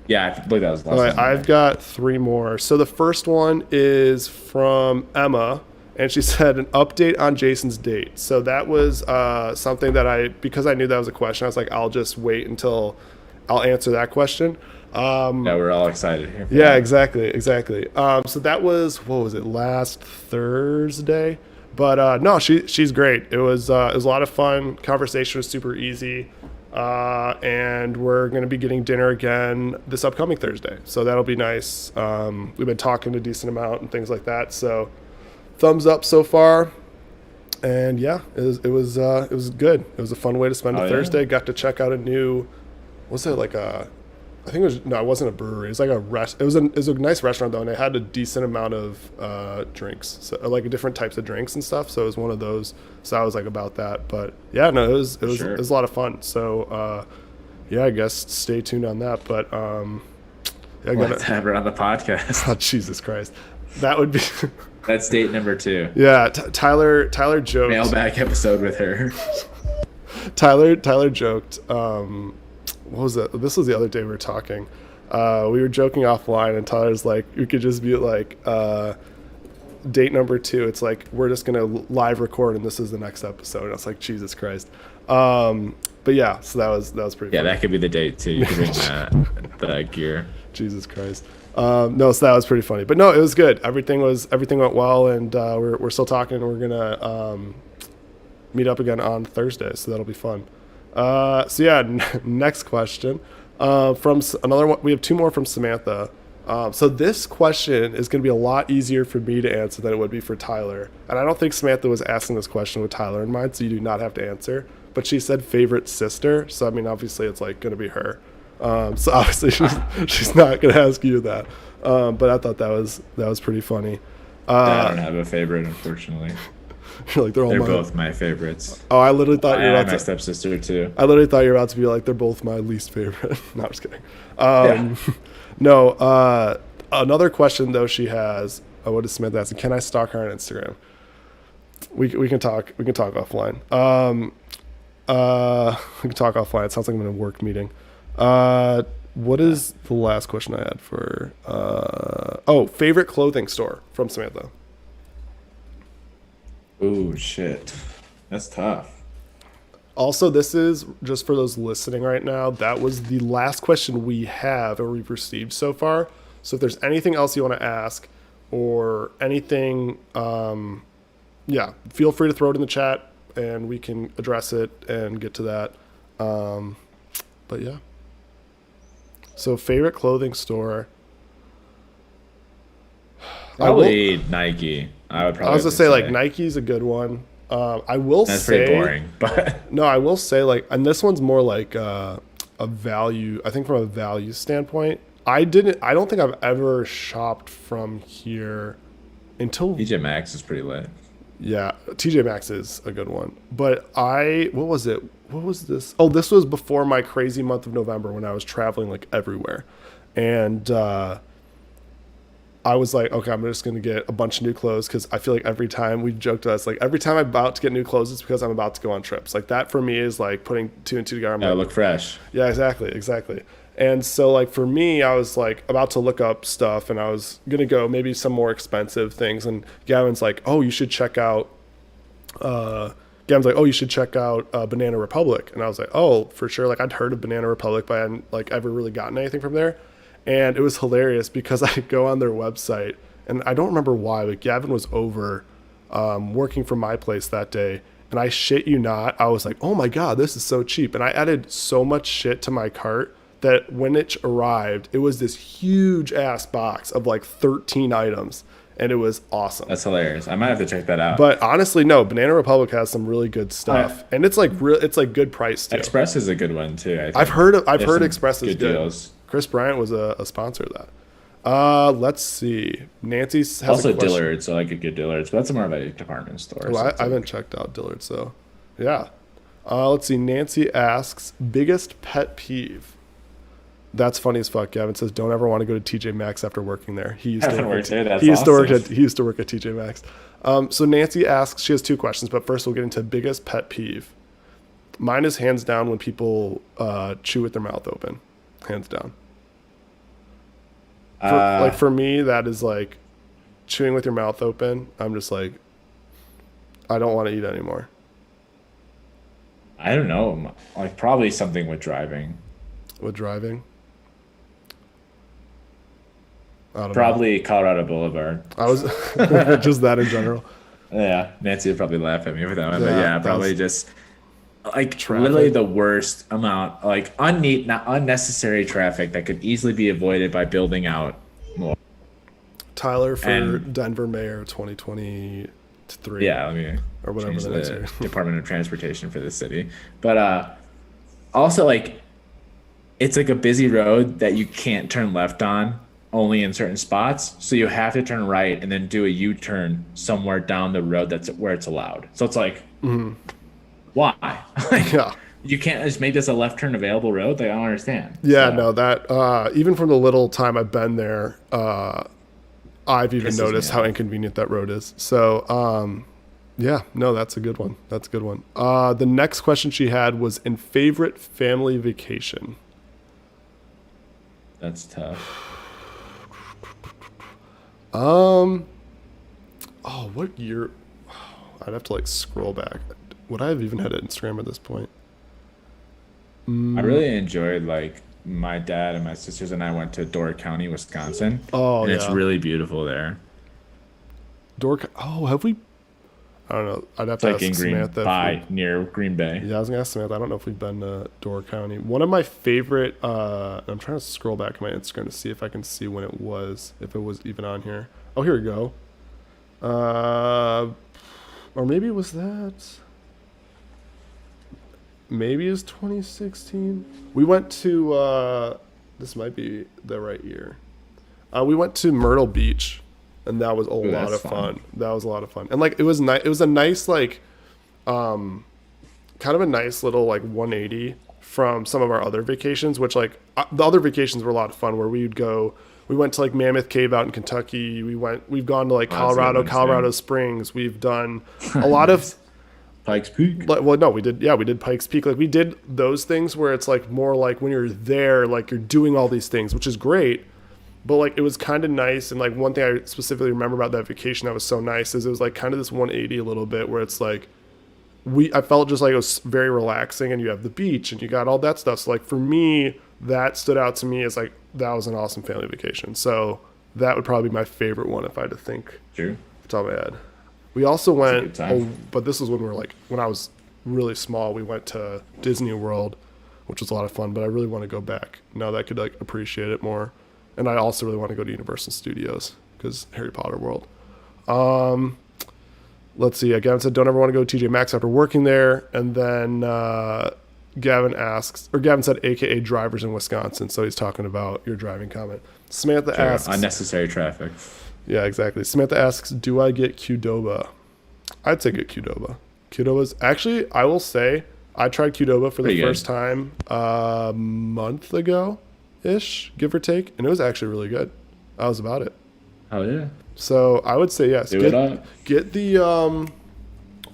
Yeah, I believe that was the last one. I've got 3 more. So the first one is from Emma, and she said an update on Jason's date. So that was something that because I knew that was a question, I was like, I'll just wait until I'll answer that question. We're all excited here. Yeah, exactly. So that was, what was it, last Thursday? But no, she's great. It was a lot of fun. Conversation was super easy. And we're going to be getting dinner again this upcoming Thursday. So that'll be nice. We've been talking a decent amount and things like that. So thumbs up so far. And yeah, it was good. It was a fun way to spend a Thursday. Got to check out a new, what's it, like a I think it was no, it wasn't a brewery. It was like a rest. It was a nice restaurant though, and it had a decent amount of drinks, so like different types of drinks and stuff. So it was one of those. So I was like about that, but yeah, no, it was a lot of fun. So yeah, I guess stay tuned on that. But yeah, Let's have her on the podcast. Oh, Jesus Christ, that would be. That's date number 2. Yeah, Tyler joked. Mailbag episode with her. Tyler joked. What was it? This was the other day we were talking. We were joking offline, and Tyler's like, "You could just be like, date number 2. It's like we're just gonna live record, and this is the next episode." And I was like, "Jesus Christ!" But yeah, so that was pretty. Yeah, funny. that could be the date too. You could bring the gear. Jesus Christ. No, so that was pretty funny. But no, it was good. Everything went well, and we're still talking. And we're gonna meet up again on Thursday, so that'll be fun. So yeah, next question from another one. We have 2 more from Samantha. So this question is going to be a lot easier for me to answer than it would be for Tyler. And I don't think Samantha was asking this question with Tyler in mind, so you do not have to answer. But she said favorite sister, so I mean obviously it's like going to be her. So obviously she's not going to ask you that. But I thought that was pretty funny. I don't have a favorite, unfortunately. You're like they're both my favorites. Oh, I literally thought you were about my stepsister too. I literally thought you were about to be like they're both my least favorite. No, I'm just kidding. Yeah. No. Another question though she has. What is Samantha asking? Can I stalk her on Instagram? We can talk. We can talk offline. We can talk offline. It sounds like I'm in a work meeting. What is the last question I had for? Favorite clothing store from Samantha. Ooh, shit. That's tough. Also, this is just for those listening right now. That was the last question we have or we've received so far. So if there's anything else you want to ask or anything, feel free to throw it in the chat and we can address it and get to that. But yeah. So favorite clothing store. Probably Nike. I was gonna say like Nike's a good one. I will say that's pretty boring, but no, I will say like, and this one's more like a value. I think from a value standpoint, I don't think I've ever shopped from here until TJ Maxx is pretty lit. Yeah, TJ Maxx is a good one. But what was it? What was this? Oh, this was before my crazy month of November when I was traveling like everywhere, and I was like, okay, I'm just going to get a bunch of new clothes because I feel like every time we joked to us, like every time I'm about to get new clothes, it's because I'm about to go on trips. Like that for me is like putting 2 and 2 together. Yeah, look fresh. Yeah, exactly. And so like for me, I was like about to look up stuff and I was going to go maybe some more expensive things. And Gavin's like, oh, you should check out, Banana Republic. And I was like, oh, for sure. Like I'd heard of Banana Republic, but I hadn't like ever really gotten anything from there. And it was hilarious because I go on their website and I don't remember why, but Gavin was over working from my place that day. And I shit you not, I was like, oh my God, this is so cheap. And I added so much shit to my cart that when it arrived, it was this huge ass box of like 13 items. And it was awesome. That's hilarious. I might have to check that out. But honestly, no, Banana Republic has some really good stuff. And it's like it's like good price too. Express is a good one too. I think. I've heard Express is good. Deals. Chris Bryant was a sponsor of that. Let's see. Nancy has also a question. Dillard's, so like a good Dillard's, but that's more of a department store. Well, I haven't checked out Dillard's, so yeah. Let's see. Nancy asks, biggest pet peeve. That's funny as fuck. Gavin says, don't ever want to go to TJ Maxx after working there. He used to work at TJ Maxx. So Nancy asks, she has 2 questions, but first we'll get into biggest pet peeve. Mine is hands down when people chew with their mouth open. Hands down. For me, that is like chewing with your mouth open. I'm just like, I don't want to eat anymore. I don't know. Like probably something with driving. With driving? I don't probably know. Colorado Boulevard. I was just that in general. Yeah, Nancy would probably laugh at me for that one. But yeah, probably just like traffic. Literally the worst amount, like unnecessary traffic that could easily be avoided by building out more. Tyler for Denver Mayor 2023. Yeah, let me or whatever the next Department of Transportation for the city. But also like it's like a busy road that you can't turn left on only in certain spots. So you have to turn right and then do a U-turn somewhere down the road that's where it's allowed. So it's like, why? Like, Yeah. you can't just make this a left turn available road. Like, I don't understand. Yeah, So no, that even from the little time I've been there, I've even pisses me noticed how off. inconvenient that road is. So, yeah, no, that's a good one. That's a good one. The next question she had was in favorite family vacation. That's tough. Oh, what year? I'd have to like scroll back. Would I have even had Instagram at this point? I really enjoyed like my dad and my sisters and I went to Door County, Wisconsin, Oh and it's yeah, really beautiful there. Dork. Oh, have we? I don't know. I'd have It's to like ask in Green Samantha. by near Green Bay. Yeah, I was gonna ask Samantha. I don't know if we've been to Door County. One of my favorite. I'm trying to scroll back on my Instagram to see if I can see when it was, if it was even on here. Oh, here we go. Or maybe it was that. Maybe it's 2016. We went to. This might be the right year. We went to Myrtle Beach, and that was a Ooh, lot that's of fun. fun. That was a lot of fun, and like it was nice. It was a nice like kind of a nice little like 180 from some of our other vacations, which like the other vacations were a lot of fun where we went to like Mammoth Cave out in Kentucky. We've gone to like Oh, that's a good one Colorado too. Springs. We've done a lot of, Pikes Peak. well, no, we did Pikes Peak. Like we did those things where it's like more like when you're there, like you're doing all these things, which is great. But like it was kind of nice. And like one thing I specifically remember about that vacation that was so nice is it was like kind of this 180 a little bit where it's like, I felt just like it was very relaxing and you have the beach and you got all that stuff. So like for me, that stood out to me as like that was an awesome family vacation. So that would probably be my favorite one if I had to think off True. the top of my head. We also It's a went, good time. but this was when we were like when I was really small. We went to Disney World, which was a lot of fun. But I really want to go back now that I could like appreciate it more. And I also really want to go to Universal Studios because Harry Potter World. Let's see. Gavin said, "Don't ever want to go to TJ Maxx after working there." And then Gavin said, "AKA drivers in Wisconsin." So he's talking about your driving comment. Samantha Sure. asks, Unnecessary traffic. "Yeah, exactly." Samantha asks, "Do I get Qdoba?" I'd say get Qdoba. Qdoba's actually, I will say, I tried Qdoba for the Pretty good. first time a month ago, ish, give or take, and it was actually really good. I was about it. Oh yeah. So I would say yes. Do it up. Get the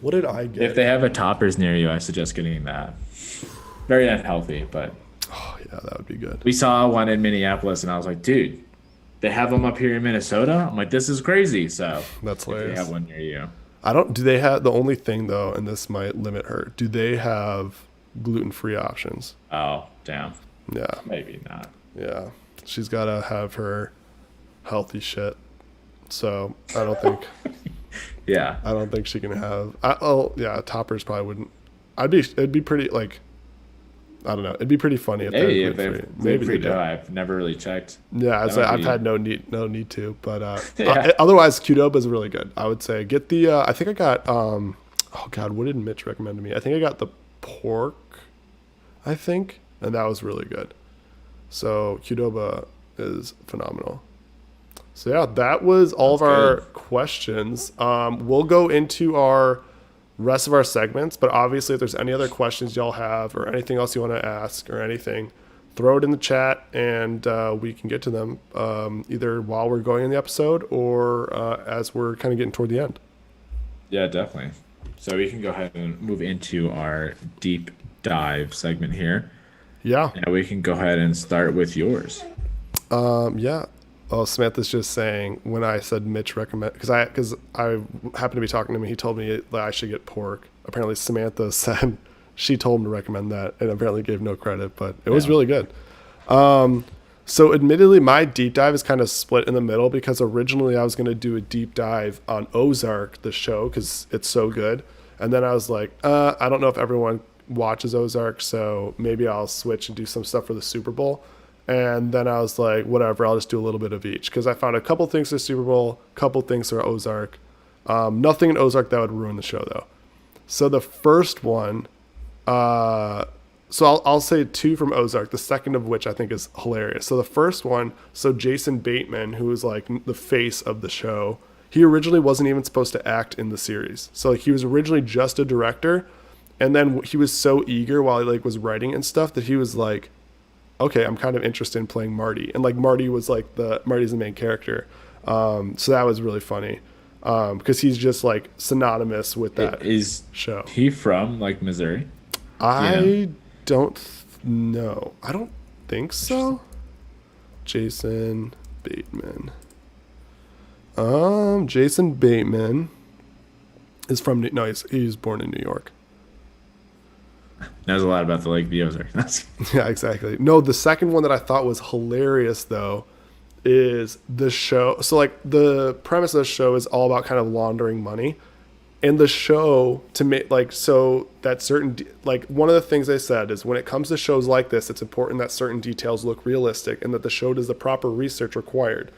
what did I get? If they have a Toppers near you, I suggest getting that. Very unhealthy, but Oh yeah, that would be good. we saw one in Minneapolis, and I was like, dude, they have them up here in Minnesota. I'm like, this is crazy. So That's if they hilarious. have one near you, I don't. Do they have the only thing though, and this might limit her? Do they have gluten-free options? oh damn, Yeah, maybe not. yeah. She's got to have her healthy shit. So I don't think Yeah, I don't think she can have. Oh yeah, Toppers probably wouldn't. It'd be pretty like. I don't know. It'd be pretty funny if maybe they're if they're gluten-free. Maybe free they do. dough. I've never really checked. Yeah, That might I've be- had no need to, but Yeah. otherwise Qdoba is really good. I would say get the. I think I got. Oh God, what did Mitch recommend to me? I think I got the pork. I think, and that was really good. So Qdoba is phenomenal. So yeah, that was all That's of our good. questions. We'll go into our rest of our segments, but obviously if there's any other questions y'all have or anything else you want to ask or anything, throw it in the chat and we can get to them either while we're going in the episode or as we're kind of getting toward the end. Yeah, definitely. So we can go ahead and move into our deep dive segment here, Yeah. and we can go ahead and start with yours. Yeah. Oh, Samantha's just saying when I said Mitch recommend because I happened to be talking to him. He told me that I should get pork. Apparently Samantha said she told him to recommend that, and apparently gave no credit, but it was Yeah. really good. So admittedly, my deep dive is kind of split in the middle because originally I was going to do a deep dive on Ozark, the show, because it's so good, and then I was like, I don't know if everyone watches Ozark, so maybe I'll switch and do some stuff for the Super Bowl. And then I was like, whatever, I'll just do a little bit of each because I found a couple things for Super Bowl, couple things for Ozark. Nothing in Ozark that would ruin the show though. So the first one, So I'll say two from Ozark, the second of which I think is hilarious. So the first one, so Jason Bateman, who was like the face of the show, he originally wasn't even supposed to act in the series. So like he was originally just a director, and then he was so eager while he like was writing and stuff that he was like, okay, I'm kind of interested in playing Marty. And like Marty's the main character. So that was really funny. Because he's just like synonymous with that show. He from like Missouri? I don't know. I don't think so. Jason Bateman. Jason Bateman is from he was born in New York. Knows a lot about the Ozarks. Yeah, exactly. No, the second one that I thought was hilarious though is the show. So like the premise of the show is all about kind of laundering money. And the show to make like so that certain like one of the things they said is when it comes to shows like this, it's important that certain details look realistic and that the show does the proper research required.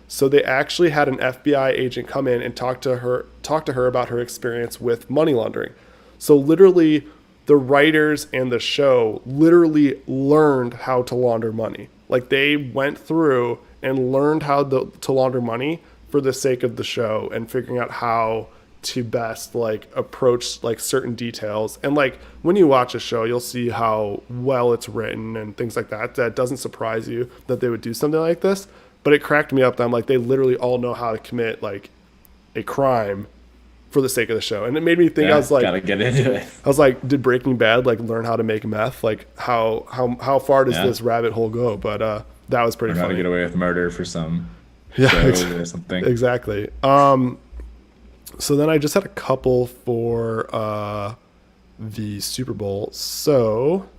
So they actually had an FBI agent come in and talk to her about her experience with money laundering. So literally the writers and the show literally learned how to launder money. Like they went through and learned how to launder money for the sake of the show and figuring out how to best like approach like certain details. And like when you watch a show, you'll see how well it's written and things like that. That doesn't surprise you that they would do something like this. But it cracked me up that I'm like, they literally all know how to commit like a crime for the sake of the show. And it made me think, I was like, gotta get into it. I was like, did Breaking Bad like learn how to make meth? Like how far does this rabbit hole go? But that was pretty funny. How to get away with murder for some or something. Exactly. So then I just had a couple for the Super Bowl. So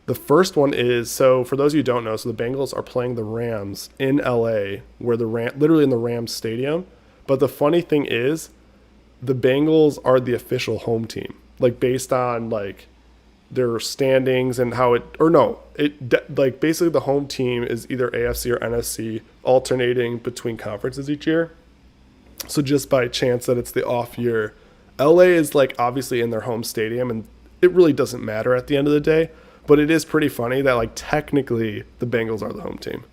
the first one is, so for those of you who don't know, so the Bengals are playing the Rams in LA, where literally in the Rams stadium. But the funny thing is, the Bengals are the official home team, like based on like their standings and how like basically the home team is either AFC or NFC, alternating between conferences each year. So just by chance that it's the off year, LA is like obviously in their home stadium, and it really doesn't matter at the end of the day. But it is pretty funny that like technically the Bengals are the home team.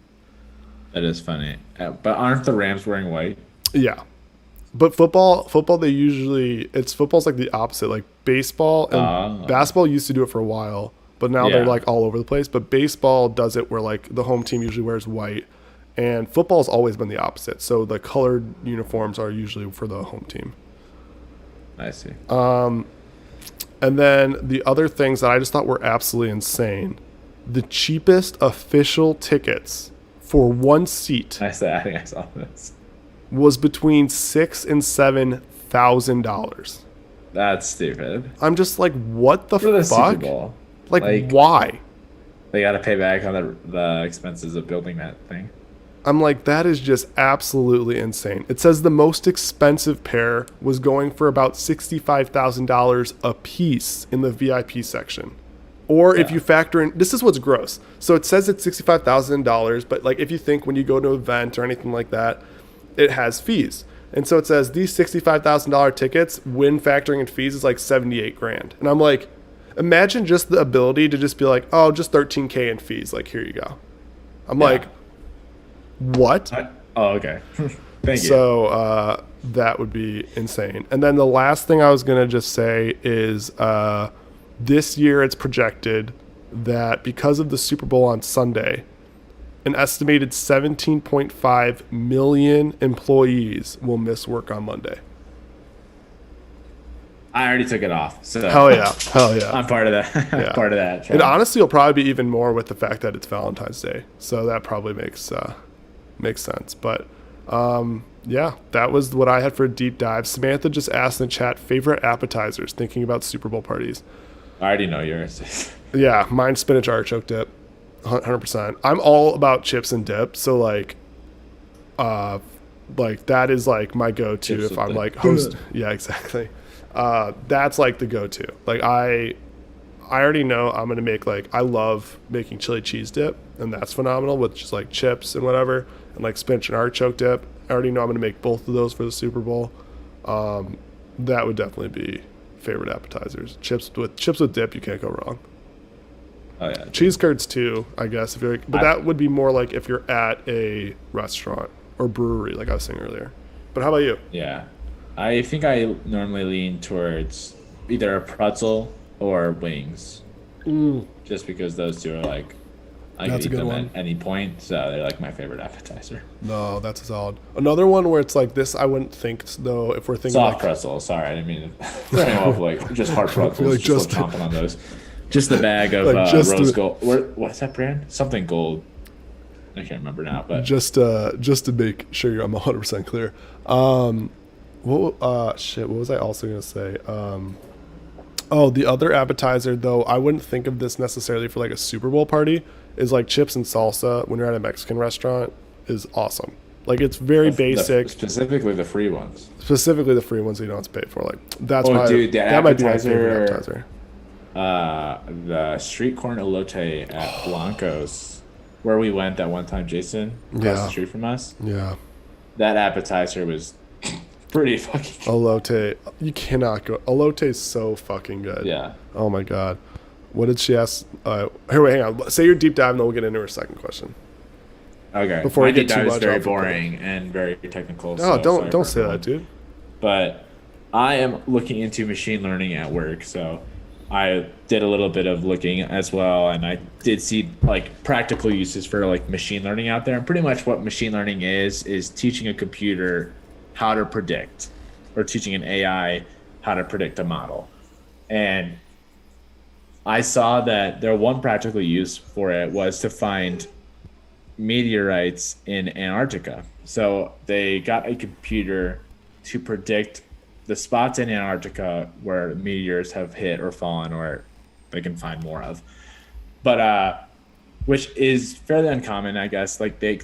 That is funny. But aren't the Rams wearing white? Yeah. But football, football's like the opposite. Like baseball and basketball used to do it for a while, but now they're like all over the place. But baseball does it where like the home team usually wears white, and football's always been the opposite. So the colored uniforms are usually for the home team. I see. And then the other things that I just thought were absolutely insane. The cheapest official tickets for one seat I think I saw this. was between $6,000 and $7,000. That's stupid. I'm just like, what the For the fuck? Super Bowl. Like, why? They got to pay back on the expenses of building that thing. I'm like, that is just absolutely insane. It says the most expensive pair was going for about $65,000 a piece in the VIP section. Or if you factor in, this is what's gross. So it says it's $65,000, but like if you think when you go to an event or anything like that, it has fees. And so it says these $65,000 tickets, when factoring in fees, is like $78,000. And I'm like, imagine just the ability to just be like, oh, just $13,000 in fees. Like, here you go. I'm like, what? Okay. Thank you. So that would be insane. And then the last thing I was going to just say is this year it's projected that because of the Super Bowl on Sunday, an estimated 17.5 million employees will miss work on Monday. I already took it off. So Hell yeah. I'm part of that. Yeah. Part of that. It honestly will probably be even more with the fact that it's Valentine's Day. So that probably makes sense. But yeah, that was what I had for a deep dive. Samantha just asked in the chat, favorite appetizers thinking about Super Bowl parties. I already know yours. Yeah, mine's spinach artichoke dip. 100%. I'm all about chips and dip. So like that is like my go-to chips if I'm like host. Yeah, exactly. That's like the go-to. Like I already know I'm gonna make like I love making chili cheese dip, and that's phenomenal with just like chips and whatever, and like spinach and artichoke dip. I already know I'm gonna make both of those for the Super Bowl. That would definitely be favorite appetizers. Chips with dip, you can't go wrong. Oh yeah, Cheese curds too, I guess. If you're like, but that would be more like if you're at a restaurant or brewery, like I was saying earlier. But how about you? yeah. I think I normally lean towards either a pretzel or wings, just because those two are like I That's a could eat good them one. at any point, so they're like my favorite appetizer. No, that's solid. Another one where it's like this, I wouldn't think though. If we're thinking Soft like pretzel. Sorry, I didn't mean to throw you off like just hard pretzels. Like just just- chomping on those. Just the bag of Like just rose the- gold. What's that brand? Something gold. I can't remember now, but just to make sure I'm 100% clear. What was I also gonna say? Oh, the other appetizer though, I wouldn't think of this necessarily for like a Super Bowl party. Is like chips and salsa when you're at a Mexican restaurant is awesome. Like it's very basic. specifically the free ones. Specifically the free ones that you don't have to pay for. Like that's Oh, my dude, the that might be my favorite appetizer- appetizer. The street corn elote at Blanco's, where we went that one time, Jason, across Yeah. the street from us. Yeah. That appetizer was pretty fucking. Elote. You cannot go. Elote is so fucking good. Yeah. Oh my god. What did she ask? Here, wait, hang on. Say your deep dive, and then we'll get into her second question. Okay. Before My we get deep too dive is much very off the boring and very technical. No, so don't sorry don't for say everyone. that, dude. But I am looking into machine learning at work, so I did a little bit of looking as well, and I did see like practical uses for like machine learning out there. And pretty much what machine learning is teaching a computer how to predict, or teaching an AI how to predict a model. And I saw that their one practical use for it was to find meteorites in Antarctica. So they got a computer to predict the spots in Antarctica where meteors have hit or fallen, or they can find more of. But which is fairly uncommon, I guess. Like they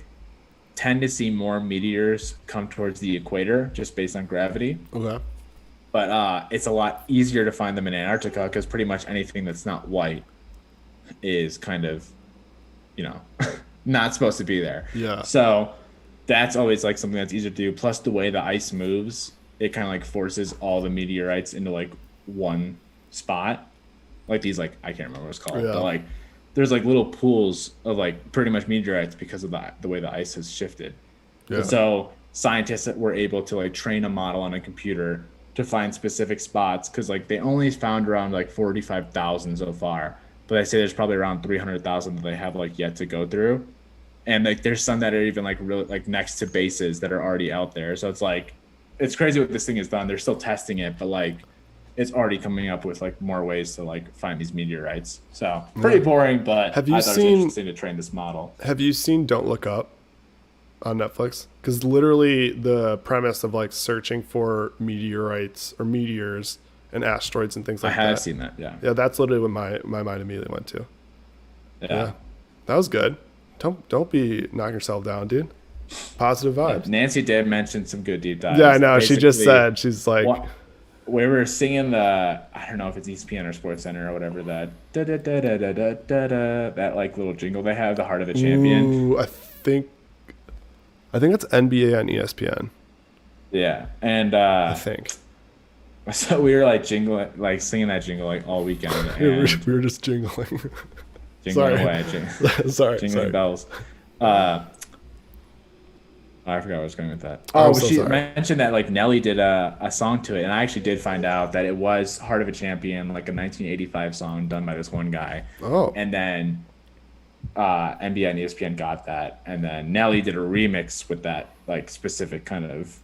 tend to see more meteors come towards the equator just based on gravity. Okay. But it's a lot easier to find them in Antarctica because pretty much anything that's not white is kind of, not supposed to be there. Yeah. So that's always like something that's easier to do. Plus the way the ice moves, it kind of like forces all the meteorites into like one spot. Like these, like, I can't remember what it's called, Yeah. but like there's like little pools of like pretty much meteorites because of the way the ice has shifted. Yeah. So scientists were able to like train a model on a computer to find specific spots, because like they only found around like 45,000 so far, but I say there's probably around 300,000 that they have like yet to go through, and like there's some that are even like really like next to bases that are already out there. So it's like it's crazy what this thing has done. They're still testing it, but like it's already coming up with like more ways to like find these meteorites. So pretty boring, but Have you I thought it seen- was interesting to train this model. Have you seen Don't Look Up on Netflix? Because literally the premise of like searching for meteorites or meteors and asteroids and things I like have that. seen that, yeah. Yeah, that's literally what my mind immediately went to. Yeah. That was good. Don't be knocking yourself down, dude. Positive vibes. Nancy did mention some good deep dives. Yeah, I know. She just Basically, said, she's like, we were singing the, I don't know if it's ESPN or Sports Center or whatever, that da da da da da da da da, that like little jingle they have, the Heart of a Champion. ooh, I think that's NBA on ESPN. Yeah, and I think. so we were like jingling, like singing that jingle like all weekend, We were, and we were just jingling. jingling sorry. away, sorry. jingling Sorry. bells. I forgot where I was going with that. I'm Oh, so she sorry. mentioned that like Nelly did a song to it, and I actually did find out that it was Heart of a Champion, like a 1985 song done by this one guy. Oh. And then NBA and ESPN got that, and then Nelly did a remix with that like specific kind of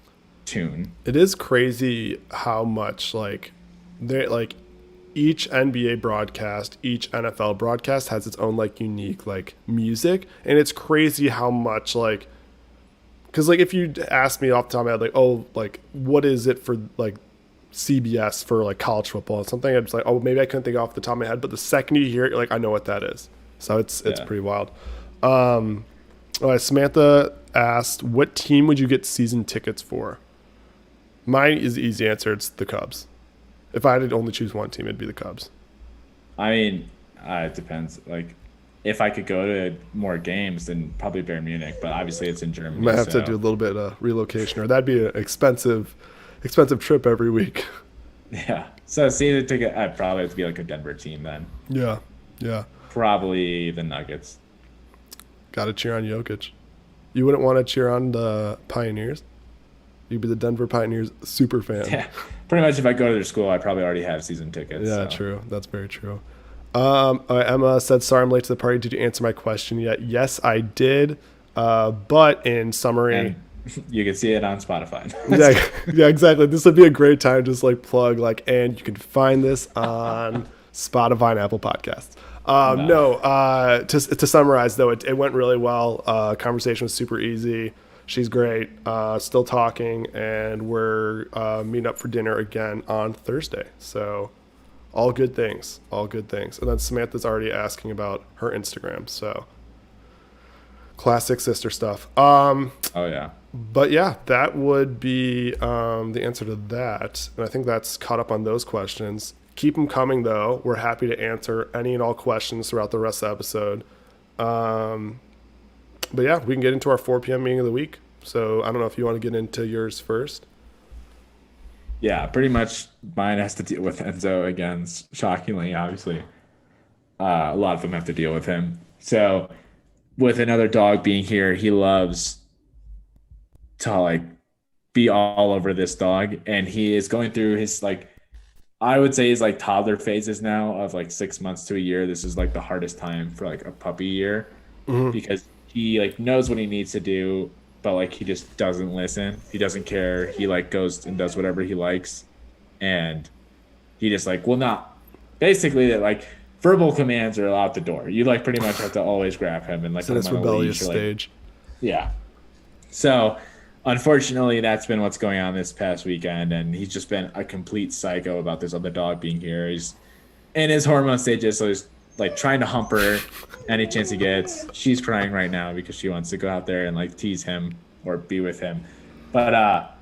tune. It is crazy how much like they like each NBA broadcast, each NFL broadcast has its own like unique like music, and it's crazy how much like, because like if you ask me off the top of my head like, oh, like what is it for like CBS for like college football or something, I'm just like, oh, maybe I couldn't think off the top of my head, but the second you hear it, like I know what that is. So it's Yeah. pretty wild. All right, Samantha asked, what team would you get season tickets for? Mine is the easy answer. It's the Cubs. If I had to only choose one team, it'd be the Cubs. I mean, it depends. Like, if I could go to more games, then probably Bayern Munich. But obviously, it's in Germany. Might have to so- do a little bit of relocation, or that'd be an expensive trip every week. Yeah. So season ticket, I'd probably have to be like a Denver team then. Yeah, yeah. Probably the Nuggets. Got to cheer on Jokic. You wouldn't want to cheer on the Pioneers? You'd be the Denver Pioneers super fan. Yeah, pretty much if I go to their school, I probably already have season tickets. Yeah, so. true. That's very true. Emma said, sorry I'm late to the party. Did you answer my question yet? Yes, I did. But in summary... And you can see it on Spotify. yeah, exactly. This would be a great time to just like plug and you can find this on Spotify and Apple Podcasts. To summarize though, it went really well. Conversation was super easy. She's great. Still talking, and we're meeting up for dinner again on Thursday. So all good things. And then Samantha's already asking about her Instagram. So classic sister stuff. Oh yeah. But yeah, that would be the answer to that. And I think that's caught up on those questions. Keep them coming, though. We're happy to answer any and all questions throughout the rest of the episode. But yeah, we can get into our 4 p.m. meeting of the week. So I don't know if you want to get into yours first. Yeah, pretty much mine has to deal with Enzo again, shockingly, obviously. A lot of them have to deal with him. So with another dog being here, he loves to like be all over this dog, and he is going through his I would say his toddler phases now of 6 months to a year. This is the hardest time for a puppy year, because he knows what he needs to do, but he just doesn't listen. He doesn't care. He goes and does whatever he likes, and he just will not. Basically, that verbal commands are out the door. You pretty much have to always grab him and it's in its rebellious stage. Yeah. So unfortunately, that's been what's going on this past weekend, and he's just been a complete psycho about this other dog being here. He's in his hormone stages, so he's trying to hump her any chance he gets. She's crying right now because she wants to go out there and tease him or be with him. But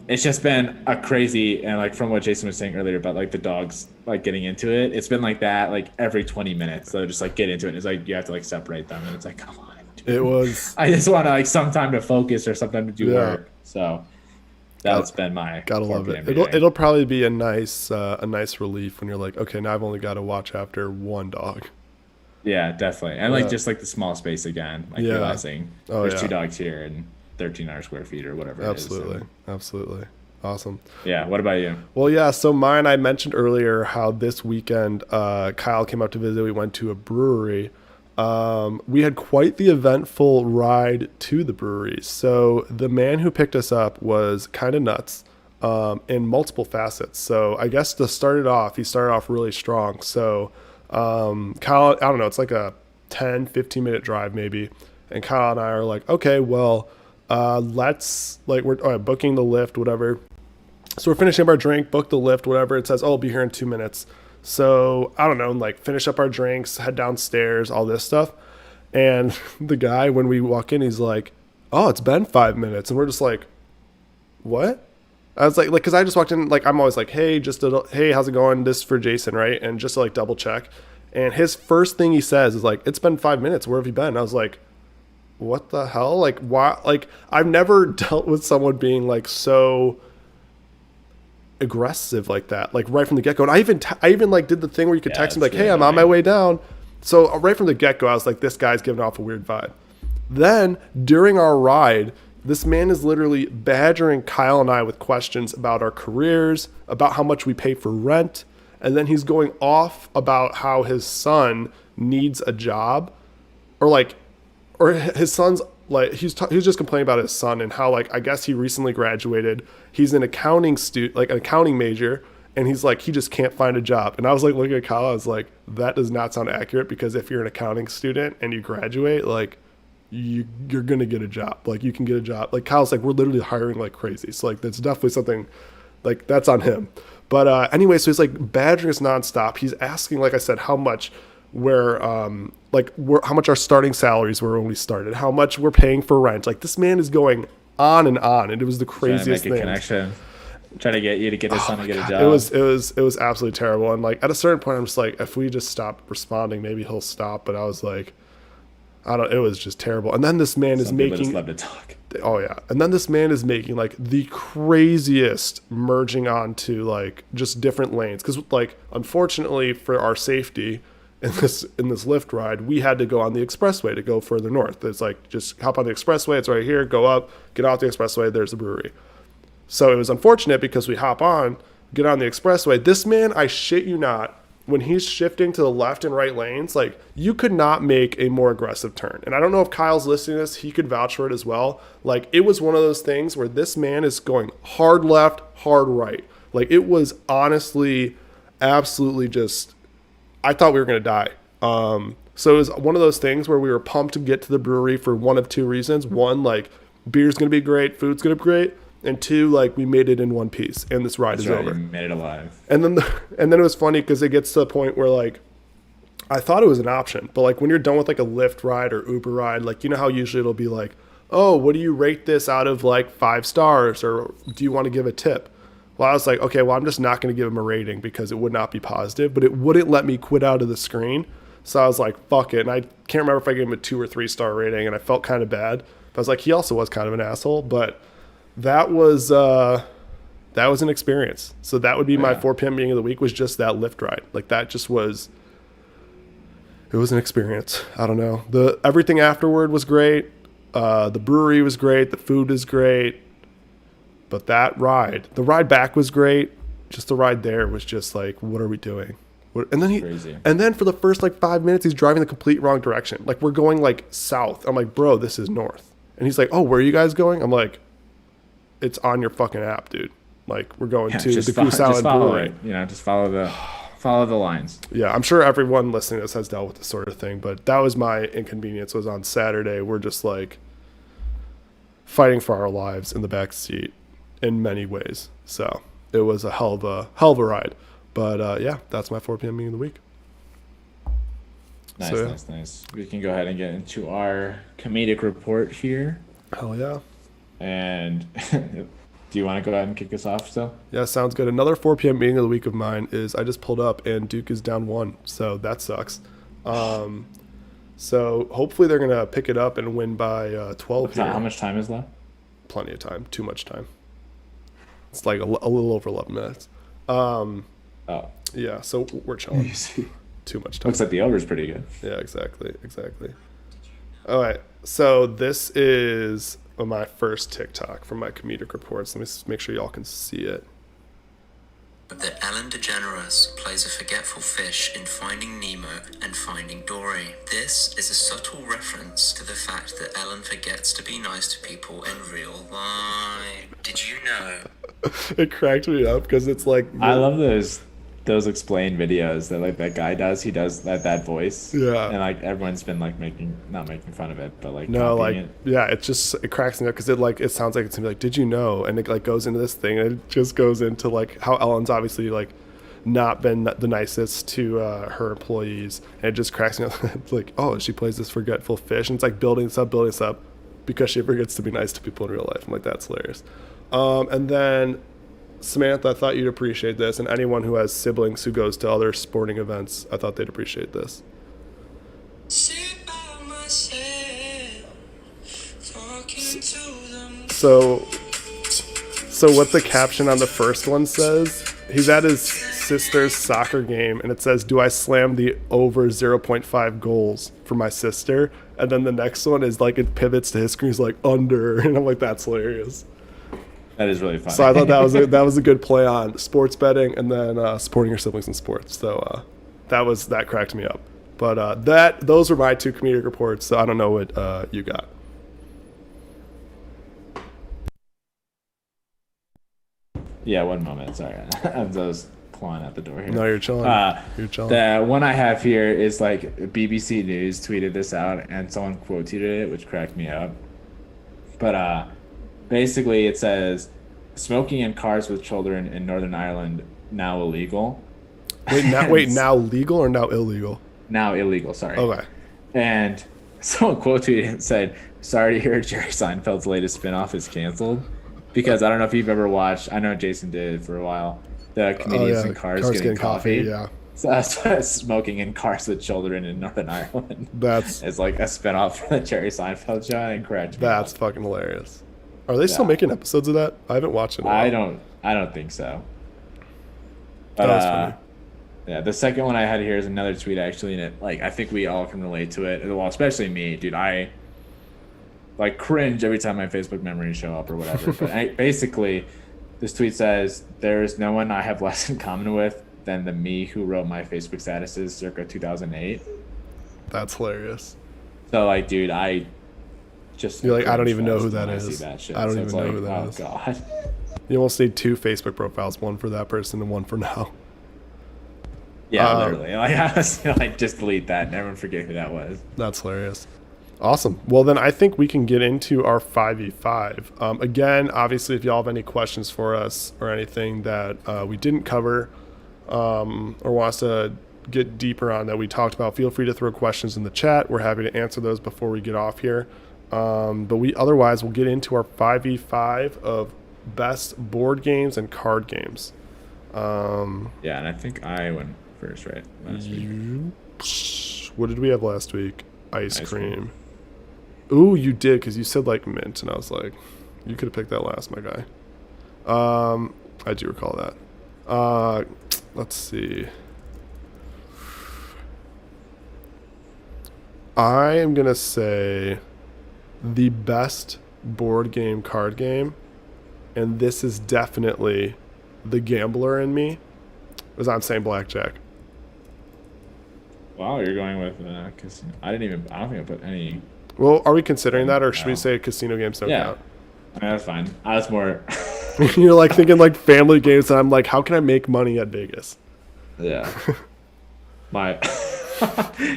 it's just been a crazy, and from what Jason was saying earlier about the dogs getting into it, it's been that every 20 minutes they'll just get into it, and it's you have to separate them, and it's come on. It was. I just want to some time to focus or some time to do work. So that's been my. Gotta love it. It'll probably be a nice relief when you're okay, now I've only got to watch after one dog. Yeah, definitely, and just the small space again, realizing there's 2 dogs here and 1,300 square feet or whatever. Absolutely. Awesome. Yeah. What about you? Well, yeah. So mine, I mentioned earlier how this weekend Kyle came out to visit. We went to a brewery. We had quite the eventful ride to the brewery. So the man who picked us up was kind of nuts in multiple facets. So I guess to start it off, he started off really strong. So Kyle, I don't know, it's a 10, 15-minute drive maybe. And Kyle and I are okay, well, let's we're booking the lift, whatever. So we're finishing up our drink, book the lift, whatever. It says, I'll be here in 2 minutes. So I don't know, finish up our drinks, head downstairs, all this stuff. And the guy, when we walk in, he's oh, it's been 5 minutes. And we're just what? I was because I just walked in, I'm always hey, hey, how's it going? This is for Jason, right? And just to double check. And his first thing he says is it's been 5 minutes. Where have you been? I was what the hell? Why? I've never dealt with someone being so aggressive like that, right from the get-go. And I even did the thing where you could text him hey, I'm on my way down. So right from the get-go, I was this guy's giving off a weird vibe. Then during our ride, this man is literally badgering Kyle and I with questions about our careers, about how much we pay for rent, and then he's going off about how his son needs a job, or his son's he was just complaining about his son and how I guess he recently graduated. He's an accounting an accounting major, and he's he just can't find a job. And I was looking at Kyle, I was that does not sound accurate, because if you're an accounting student and you graduate, you're gonna get a job. You can get a job. Kyle's we're literally hiring like crazy. So that's definitely something that's on him. But anyway, so he's badgering us nonstop. He's asking, I said, how much how much our starting salaries were when we started, how much we're paying for rent. This man is going on, and it was the craziest thing. Connection, trying to get you to get his son to get a job. It was absolutely terrible. And at a certain point, I'm just if we just stop responding, maybe he'll stop. But I was it was just terrible. And then this man is making. Just love to talk. Oh yeah, and then this man is making the craziest merging onto just different lanes, because unfortunately for our safety, in this lift ride, we had to go on the expressway to go further north. It's like, just hop on the expressway. It's right here. Go up, get off the expressway. There's the brewery. So it was unfortunate because we hop on, get on the expressway. This man, I shit you not, when he's shifting to the left and right lanes, like, you could not make a more aggressive turn. And I don't know if Kyle's listening to this, he could vouch for it as well. Like, it was one of those things where this man is going hard left, hard right. Like, it was honestly absolutely just, I thought we were going to die. So it was one of those things where we were pumped to get to the brewery for one of two reasons. One, like, beer's going to be great, food's going to be great. And two, like, we made it in one piece, and this ride is over. You made it alive. And then it was funny because it gets to the point where, like, I thought it was an option, but like when you're done with like a Lyft ride or Uber ride, like, you know how usually it'll be like, oh, what do you rate this out of like 5 stars, or do you want to give a tip? Well, I was like, okay, well, I'm just not going to give him a rating because it would not be positive, but it wouldn't let me quit out of the screen. So I was like, fuck it. And I can't remember if I gave him a 2 or 3 star rating, and I felt kind of bad. But I was like, he also was kind of an asshole, but that was an experience. So that would be my 4 p.m. meeting of the week, was just that Lyft ride. Like, that just was, it was an experience. I don't know. Everything afterward was great. The brewery was great. The food is great. But that ride, the ride back was great. Just the ride there was just like, what are we doing? And then for the first like 5 minutes, he's driving the complete wrong direction. Like, we're going like south. I'm like, bro, this is north. And he's like, oh, where are you guys going? I'm like, it's on your fucking app, dude. Like, we're going to the Goose Island Brewery. Just follow the lines. Yeah, I'm sure everyone listening to this has dealt with this sort of thing, but that was my inconvenience. Was on Saturday. We're just like fighting for our lives in the back seat in many ways. So it was a hell of a ride. But yeah, that's my 4 p.m. meeting of the week. Nice. We can go ahead and get into our comedic report here. Hell yeah. And do you want to go ahead and kick us off still? Yeah, sounds good. Another 4 p.m. meeting of the week of mine is I just pulled up and Duke is down 1. So that sucks. So hopefully they're going to pick it up and win by 12 here. How much time is left? Plenty of time. Too much time. It's like a little over 11 minutes. Yeah, so we're chilling. Too much time. Looks like the over's pretty good. Yeah, exactly. All right, so this is my first TikTok from my comedic reports. Let me make sure y'all can see it. That Ellen DeGeneres plays a forgetful fish in Finding Nemo and Finding Dory. This is a subtle reference to the fact that Ellen forgets to be nice to people in real life. Did you know? It cracked me up because it's like, I love those explained videos that like that guy does. He does that voice. Yeah. And like everyone's been like not making fun of it, but like no, like it. Yeah, it cracks me up because it sounds like it's gonna be like, did you know? And it like goes into this thing, and it just goes into like how Ellen's obviously like not been the nicest to her employees, and it just cracks me up. It's like, oh, she plays this forgetful fish, and it's like building this up because she forgets to be nice to people in real life. I'm like, that's hilarious. And then Samantha, I thought you'd appreciate this, and anyone who has siblings who goes to other sporting events, I thought they'd appreciate this. So what the caption on the first one says, he's at his sister's soccer game, and it says, do I slam the over 0.5 goals for my sister? And then the next one is like, it pivots to his screen, he's like, under, and I'm like, that's hilarious. That is really funny. So I thought that was a good play on sports betting and then supporting your siblings in sports. So that cracked me up. But those were my 2 comedic reports. So I don't know what you got. Yeah, one moment. Sorry, I was clawing at the door here. No, you're chilling. You're chilling. The one I have here is like BBC News tweeted this out, and someone quoted it, which cracked me up. But basically, it says, smoking in cars with children in Northern Ireland now illegal. Now legal or now illegal? Now illegal, sorry. Okay. And someone quoted and said, sorry to hear Jerry Seinfeld's latest spinoff is canceled. Because I don't know if you've ever watched, I know Jason did for a while, the comedians in cars getting coffee. Yeah. So smoking in cars with children in Northern Ireland. It's like a spinoff from the Jerry Seinfeld show. And correct me. That's fucking hilarious. Are they still making episodes of that? I haven't watched it. I don't think so. But that was funny. Yeah, the second one I had here is another tweet actually, and it like I think we all can relate to it. Well, especially me, dude. I like cringe every time my Facebook memories show up or whatever. But basically, this tweet says, "There is no one I have less in common with than the me who wrote my Facebook statuses circa 2008." That's hilarious. So like, dude, I just You're like, I don't cringe even know who fest that when I see is. that shit. I don't So even it's know like, who that oh, is. God. You almost need 2 Facebook profiles, one for that person and one for now. Yeah, literally. Like, honestly, like just delete that and everyone forget who that was. That's hilarious. Awesome. Well, then I think we can get into our 5v5. Again, obviously, if y'all have any questions for us or anything that we didn't cover or want us to get deeper on that we talked about, feel free to throw questions in the chat. We're happy to answer those before we get off here. But otherwise, we'll get into our 5v5 of best board games and card games. Yeah, and I think I went first, right? Last week. What did we have last week? Ice cream. Ooh, you did, because you said like mint, and I was like, you could have picked that last, my guy. I do recall that. Let's see. I am gonna say the best board game card game, and this is definitely the gambler in me, is I'm saying blackjack. Wow, you're going with casino. I don't think I put any. Well, are we considering that, or should we No. say casino games don't Yeah, count? I mean, that's fine. I was more. You're like thinking like family games, and I'm like, how can I make money at Vegas? Yeah. My.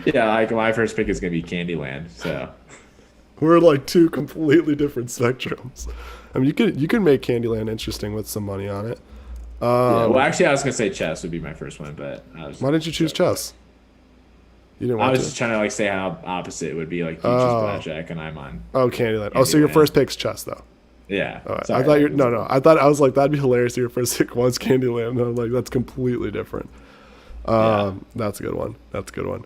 Yeah, like my first pick is gonna be Candyland. So. We're like 2 completely different spectrums. I mean, you could make Candyland interesting with some money on it. Yeah, well, actually, I was gonna say chess would be my first one, but Why didn't you choose chess? You didn't I want was to. just trying to like say how opposite it would be. Like you choose blackjack and I'm on. Oh, Candyland. Oh, so your Candyland. first pick's chess, though. Yeah. All right. Sorry. I thought you're no. I was like that'd be hilarious. If your first pick was Candyland. And I'm like that's completely different. That's a good one. That's a good one.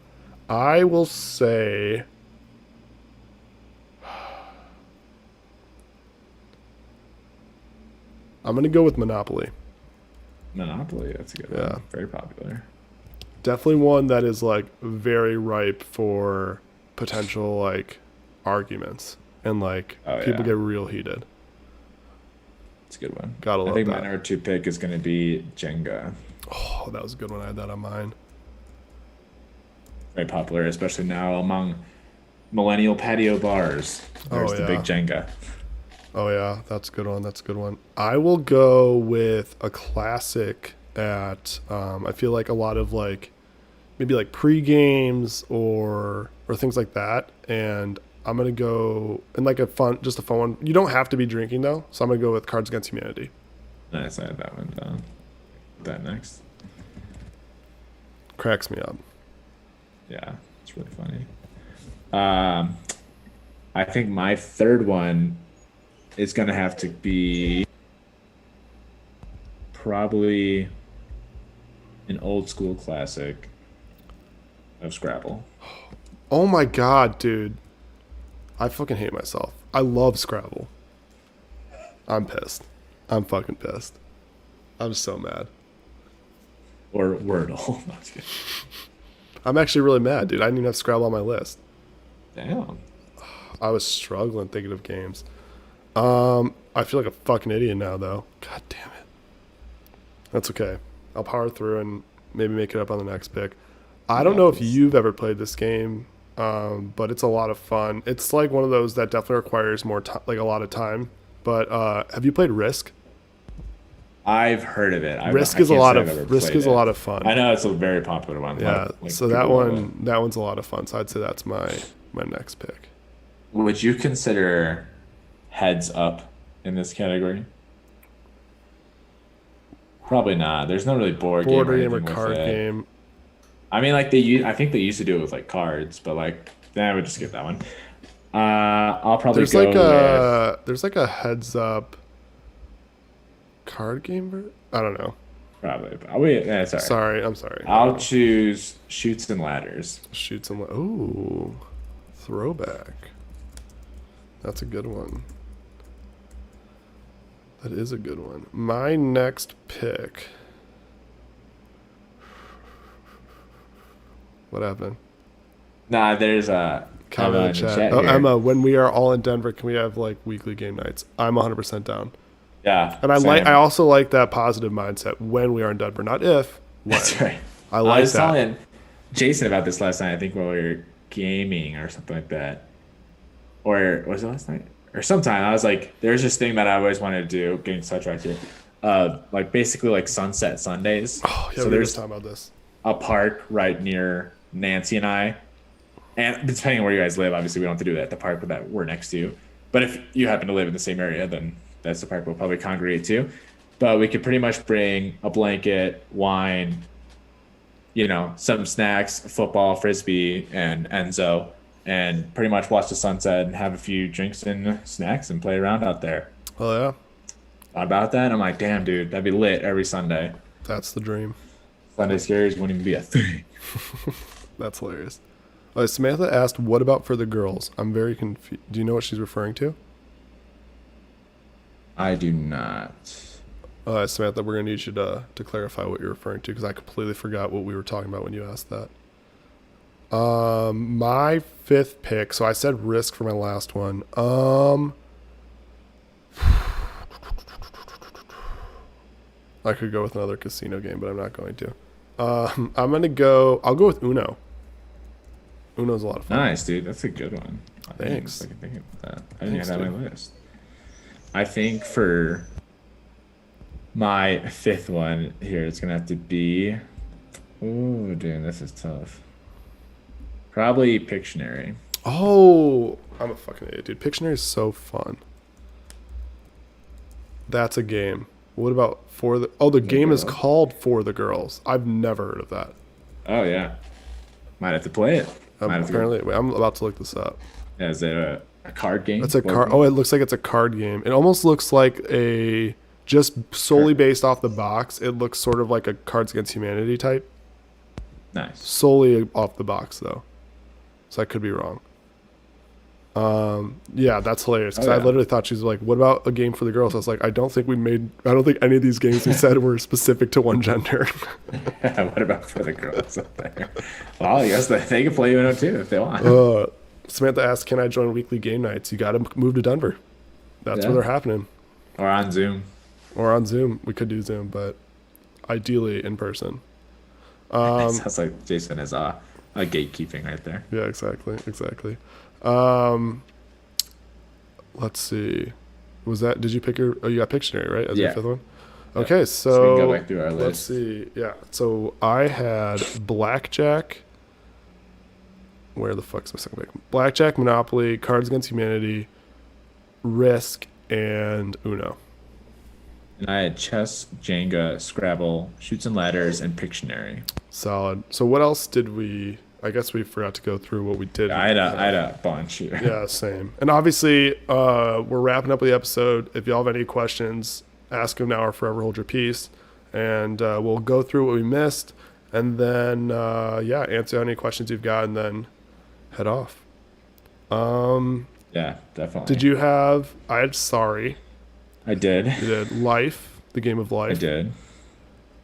I will say. I'm gonna go with Monopoly. Monopoly. That's a good Yeah. one. Very popular. Definitely one that is like very ripe for potential like arguments and like people get real heated. It's a good one. Gotta love I think that. my number 2 pick is going to be Jenga. Oh, that was a good one. I had that on mine. Very popular, especially now among millennial patio bars. There's the big Jenga. Oh yeah, that's a good one. That's a good one. I will go with a classic at I feel like a lot of like maybe like pre-games or things like that, and I'm gonna go in like a fun one. You don't have to be drinking though, so I'm gonna go with Cards Against Humanity. Nice, I had that one down. Put that next. Cracks me up. Yeah, it's really funny. I think my third one is gonna have to be probably an old school classic of Scrabble. Oh my god, dude. I fucking hate myself. I love Scrabble. I'm pissed. I'm fucking pissed. I'm so mad. Or Wordle. No, just kidding. I'm actually really mad, dude. I didn't even have Scrabble on my list. Damn. I was struggling thinking of games. I feel like a fucking idiot now, though. God damn it. That's okay. I'll power through and maybe make it up on the next pick. I don't know if you've ever played this game, but it's a lot of fun. It's like one of those that definitely requires more time, like a lot of time. But have you played Risk? I've heard of it. Risk is a lot of fun. I know it's a very popular one. Yeah. Like So that one's a lot of fun. So I'd say that's my next pick. Would you consider Heads Up in this category? Probably not. There's no really board game or card game. I mean, like I think they used to do it with like cards, but like, I would just skip that one. I'll probably there's like a Heads Up card game. I don't know. Probably. Sorry. I'm sorry. I'll choose Shoots and Ladders. Shoots and ooh, throwback. That's a good one. That is a good one. My next pick. What happened? Nah, there's a Comment in the chat. Oh, here. Emma, when we are all in Denver, can we have like weekly game nights? I'm 100% down. Yeah, And same. I also like that positive mindset when we are in Denver, not if. When. That's right. I like was that. telling Jason about this last night. I think while we were gaming or something like that, or was it last night or sometime? I was like, there's this thing that I always wanted to do. Getting sidetracked here. Like basically like sunset Sundays. Oh, yeah, so we were there's talking about this. a park right near Nancy and I. And depending on where you guys live, obviously we don't have to do that at the park that we're next to. But if you happen to live in the same area, then that's the park we'll probably congregate to. But we could pretty much bring a blanket, wine, some snacks, football, frisbee, and Enzo, and pretty much watch the sunset and have a few drinks and snacks and play around out there. Oh, yeah. Thought about that. I'm like, damn, dude, that'd be lit every Sunday. That's the dream. Sunday scaries wouldn't even be a thing. That's hilarious. Samantha asked, what about for the girls? I'm very confused. Do you know what she's referring to? I do not. Samantha, we're going to need you to clarify what you're referring to because I completely forgot what we were talking about when you asked that. My fifth pick, so I said Risk for my last one. I could go with another casino game, but I'm not going to. I'll go with Uno. Uno's a lot of fun. Nice, dude. That's a good one. Thanks. I can think of that. I didn't have that on my list. I think for my fifth one here, it's going to have to be... Ooh, dude, this is tough. Probably Pictionary. Oh, I'm a fucking idiot, dude. Pictionary is so fun. That's a game. What about the game is called For the Girls. I've never heard of that. Oh, yeah. Might have to play it. Apparently, wait, I'm about to look this up. Yeah, is it a card game? It's a card. Oh, it looks like it's a card game. It almost looks like just solely based off the box. It looks sort of like a Cards Against Humanity type. Nice. Solely off the box though, so I could be wrong. Yeah, that's hilarious because I literally thought she was like, "What about a game for the girls?" I was like, I don't think any of these games we said were specific to one gender. What about for the girls up there? Well, I guess they can play Uno too if they want. Samantha asked, "Can I join weekly game nights?" You got to move to Denver. That's where they're happening. Or on Zoom. We could do Zoom, but ideally in person. Sounds like Jason is a gatekeeping right there. Yeah, exactly. Let's see. Did you pick you got Pictionary, right? As your fifth one? Okay, so we can go back through our list. Let's see. Yeah. So I had Blackjack. Where the fuck's my second pick? Blackjack, Monopoly, Cards Against Humanity, Risk, and Uno. And I had chess, Jenga, Scrabble, Shoots and Ladders, and Pictionary. Solid. So what else did we... I guess we forgot to go through what we did. I had a bunch here. Yeah, same. And obviously, we're wrapping up with the episode. If y'all have any questions, ask them now or forever hold your peace. And we'll go through what we missed. And then, answer any questions you've got and then head off. Yeah, definitely. Did you have... I had Sorry. I did. You did Life, the game of life. I did.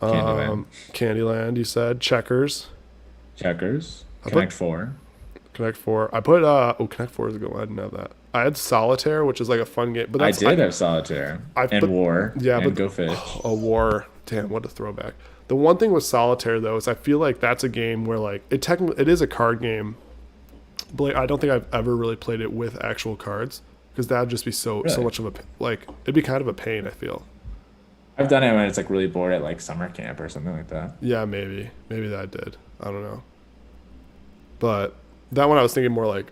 Candyland, you said. Checkers. Connect 4. Connect 4. I put Connect 4 is a good one. I didn't have that. I had Solitaire, which is like a fun game. But I did have Solitaire. War. Yeah, and Go Fish. War. Damn, what a throwback. The one thing with Solitaire though is I feel like that's a game where like it is a card game, but I don't think I've ever really played it with actual cards because that'd just be so much of it'd be kind of a pain. I feel. I've done it when it's like really bored at like summer camp or something like that. Yeah, maybe that I did. I don't know. But that one I was thinking more like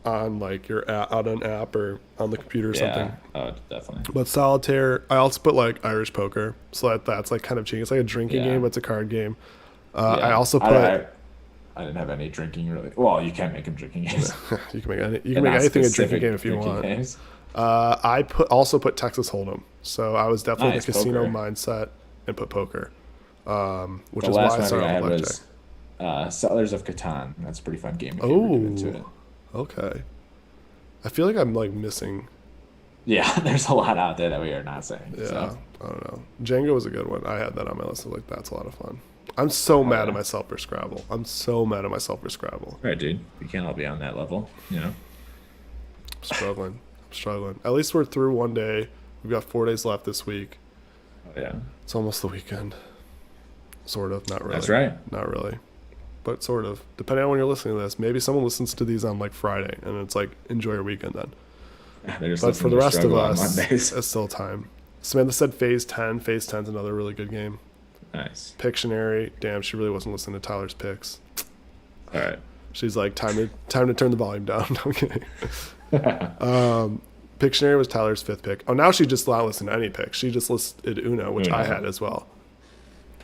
on like your out on an app or on the computer or something. Oh, definitely. But Solitaire, I also put like Irish Poker, so that's like kind of cheating. It's like a drinking game, but it's a card game. I also put. I didn't have any drinking really. Well, you can't make them drinking games. You can make anything a drinking game if you want. Games. I also put Texas Hold'em, so I was definitely in the casino mindset and put poker, which is why I started on Blackjack. Settlers of Catan. That's a pretty fun game. Oh, okay. I feel like I'm like missing. Yeah, there's a lot out there that we are not saying. Yeah, So. I don't know. Django was a good one. I had that on my list. I was like, that's a lot of fun. I'm so mad yeah. at myself for Scrabble. I'm so mad at myself for Scrabble. Right, dude. We can't all be on that level, you know? I'm struggling. I'm struggling. At least we're through one day. We've got 4 days left this week. Oh, yeah. It's almost the weekend. Sort of. Not really. That's right. Not really. But sort of. Depending on when you're listening to this. Maybe someone listens to these on like Friday and it's like, enjoy your weekend then. But for the rest of us, it's still time. Samantha said Phase 10. Phase 10 is another really good game. Nice. Pictionary. Damn, she really wasn't listening to Tyler's picks. All right. She's like, time to turn the volume down. No, I'm kidding. Pictionary was Tyler's 5th pick. Oh, now she just not listened to any picks. She just listed Uno, which I had as well.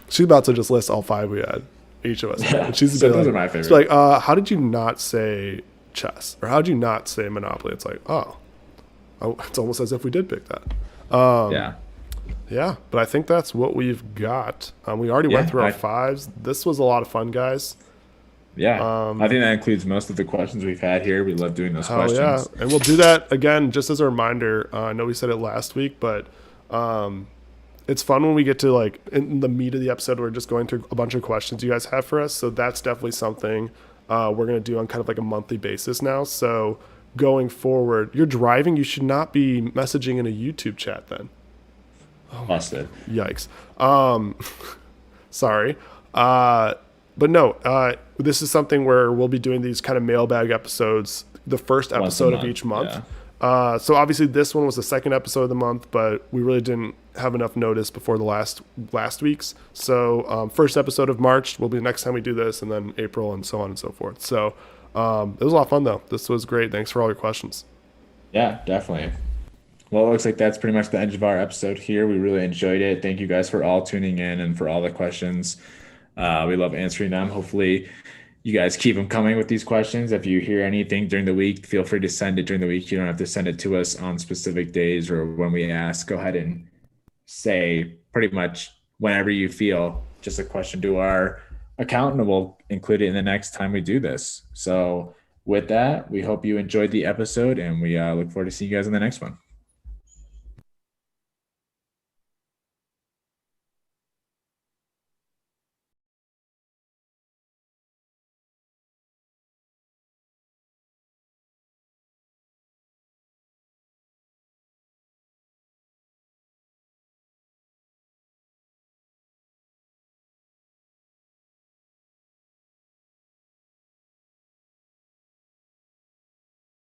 She's about to just list all 5 we had, each of us. Yeah. And she's So like, those are my favorite. she's like, how did you not say chess? Or how did you not say Monopoly? It's like, oh, it's almost as if we did pick that. Yeah. Yeah, but I think that's what we've got. We already went through our 5s. This was a lot of fun, guys. Yeah. I think that includes most of the questions we've had here. We love doing those questions. Yeah, and we'll do that again just as a reminder. I know we said it last week, but it's fun when we get to like in the meat of the episode, we're just going through a bunch of questions you guys have for us. So that's definitely something we're going to do on kind of like a monthly basis now. So going forward, you're driving, you should not be messaging in a YouTube chat then. Busted. Yikes. Sorry. But no, this is something where we'll be doing these kind of mailbag episodes, the first episode of each month. Yeah. So obviously this one was the second episode of the month, but we really didn't have enough notice before the last week's. So first episode of March will be the next time we do this, and then April and so on and so forth. So it was a lot of fun though. This was great. Thanks for all your questions. Yeah, definitely. Well, it looks like that's pretty much the end of our episode here. We really enjoyed it. Thank you guys for all tuning in and for all the questions. We love answering them. Hopefully you guys keep them coming with these questions. If you hear anything during the week, feel free to send it during the week. You don't have to send it to us on specific days or when we ask. Go ahead and say pretty much whenever you feel just a question to our account, and we'll include it in the next time we do this. So with that, we hope you enjoyed the episode, and we look forward to seeing you guys in the next one.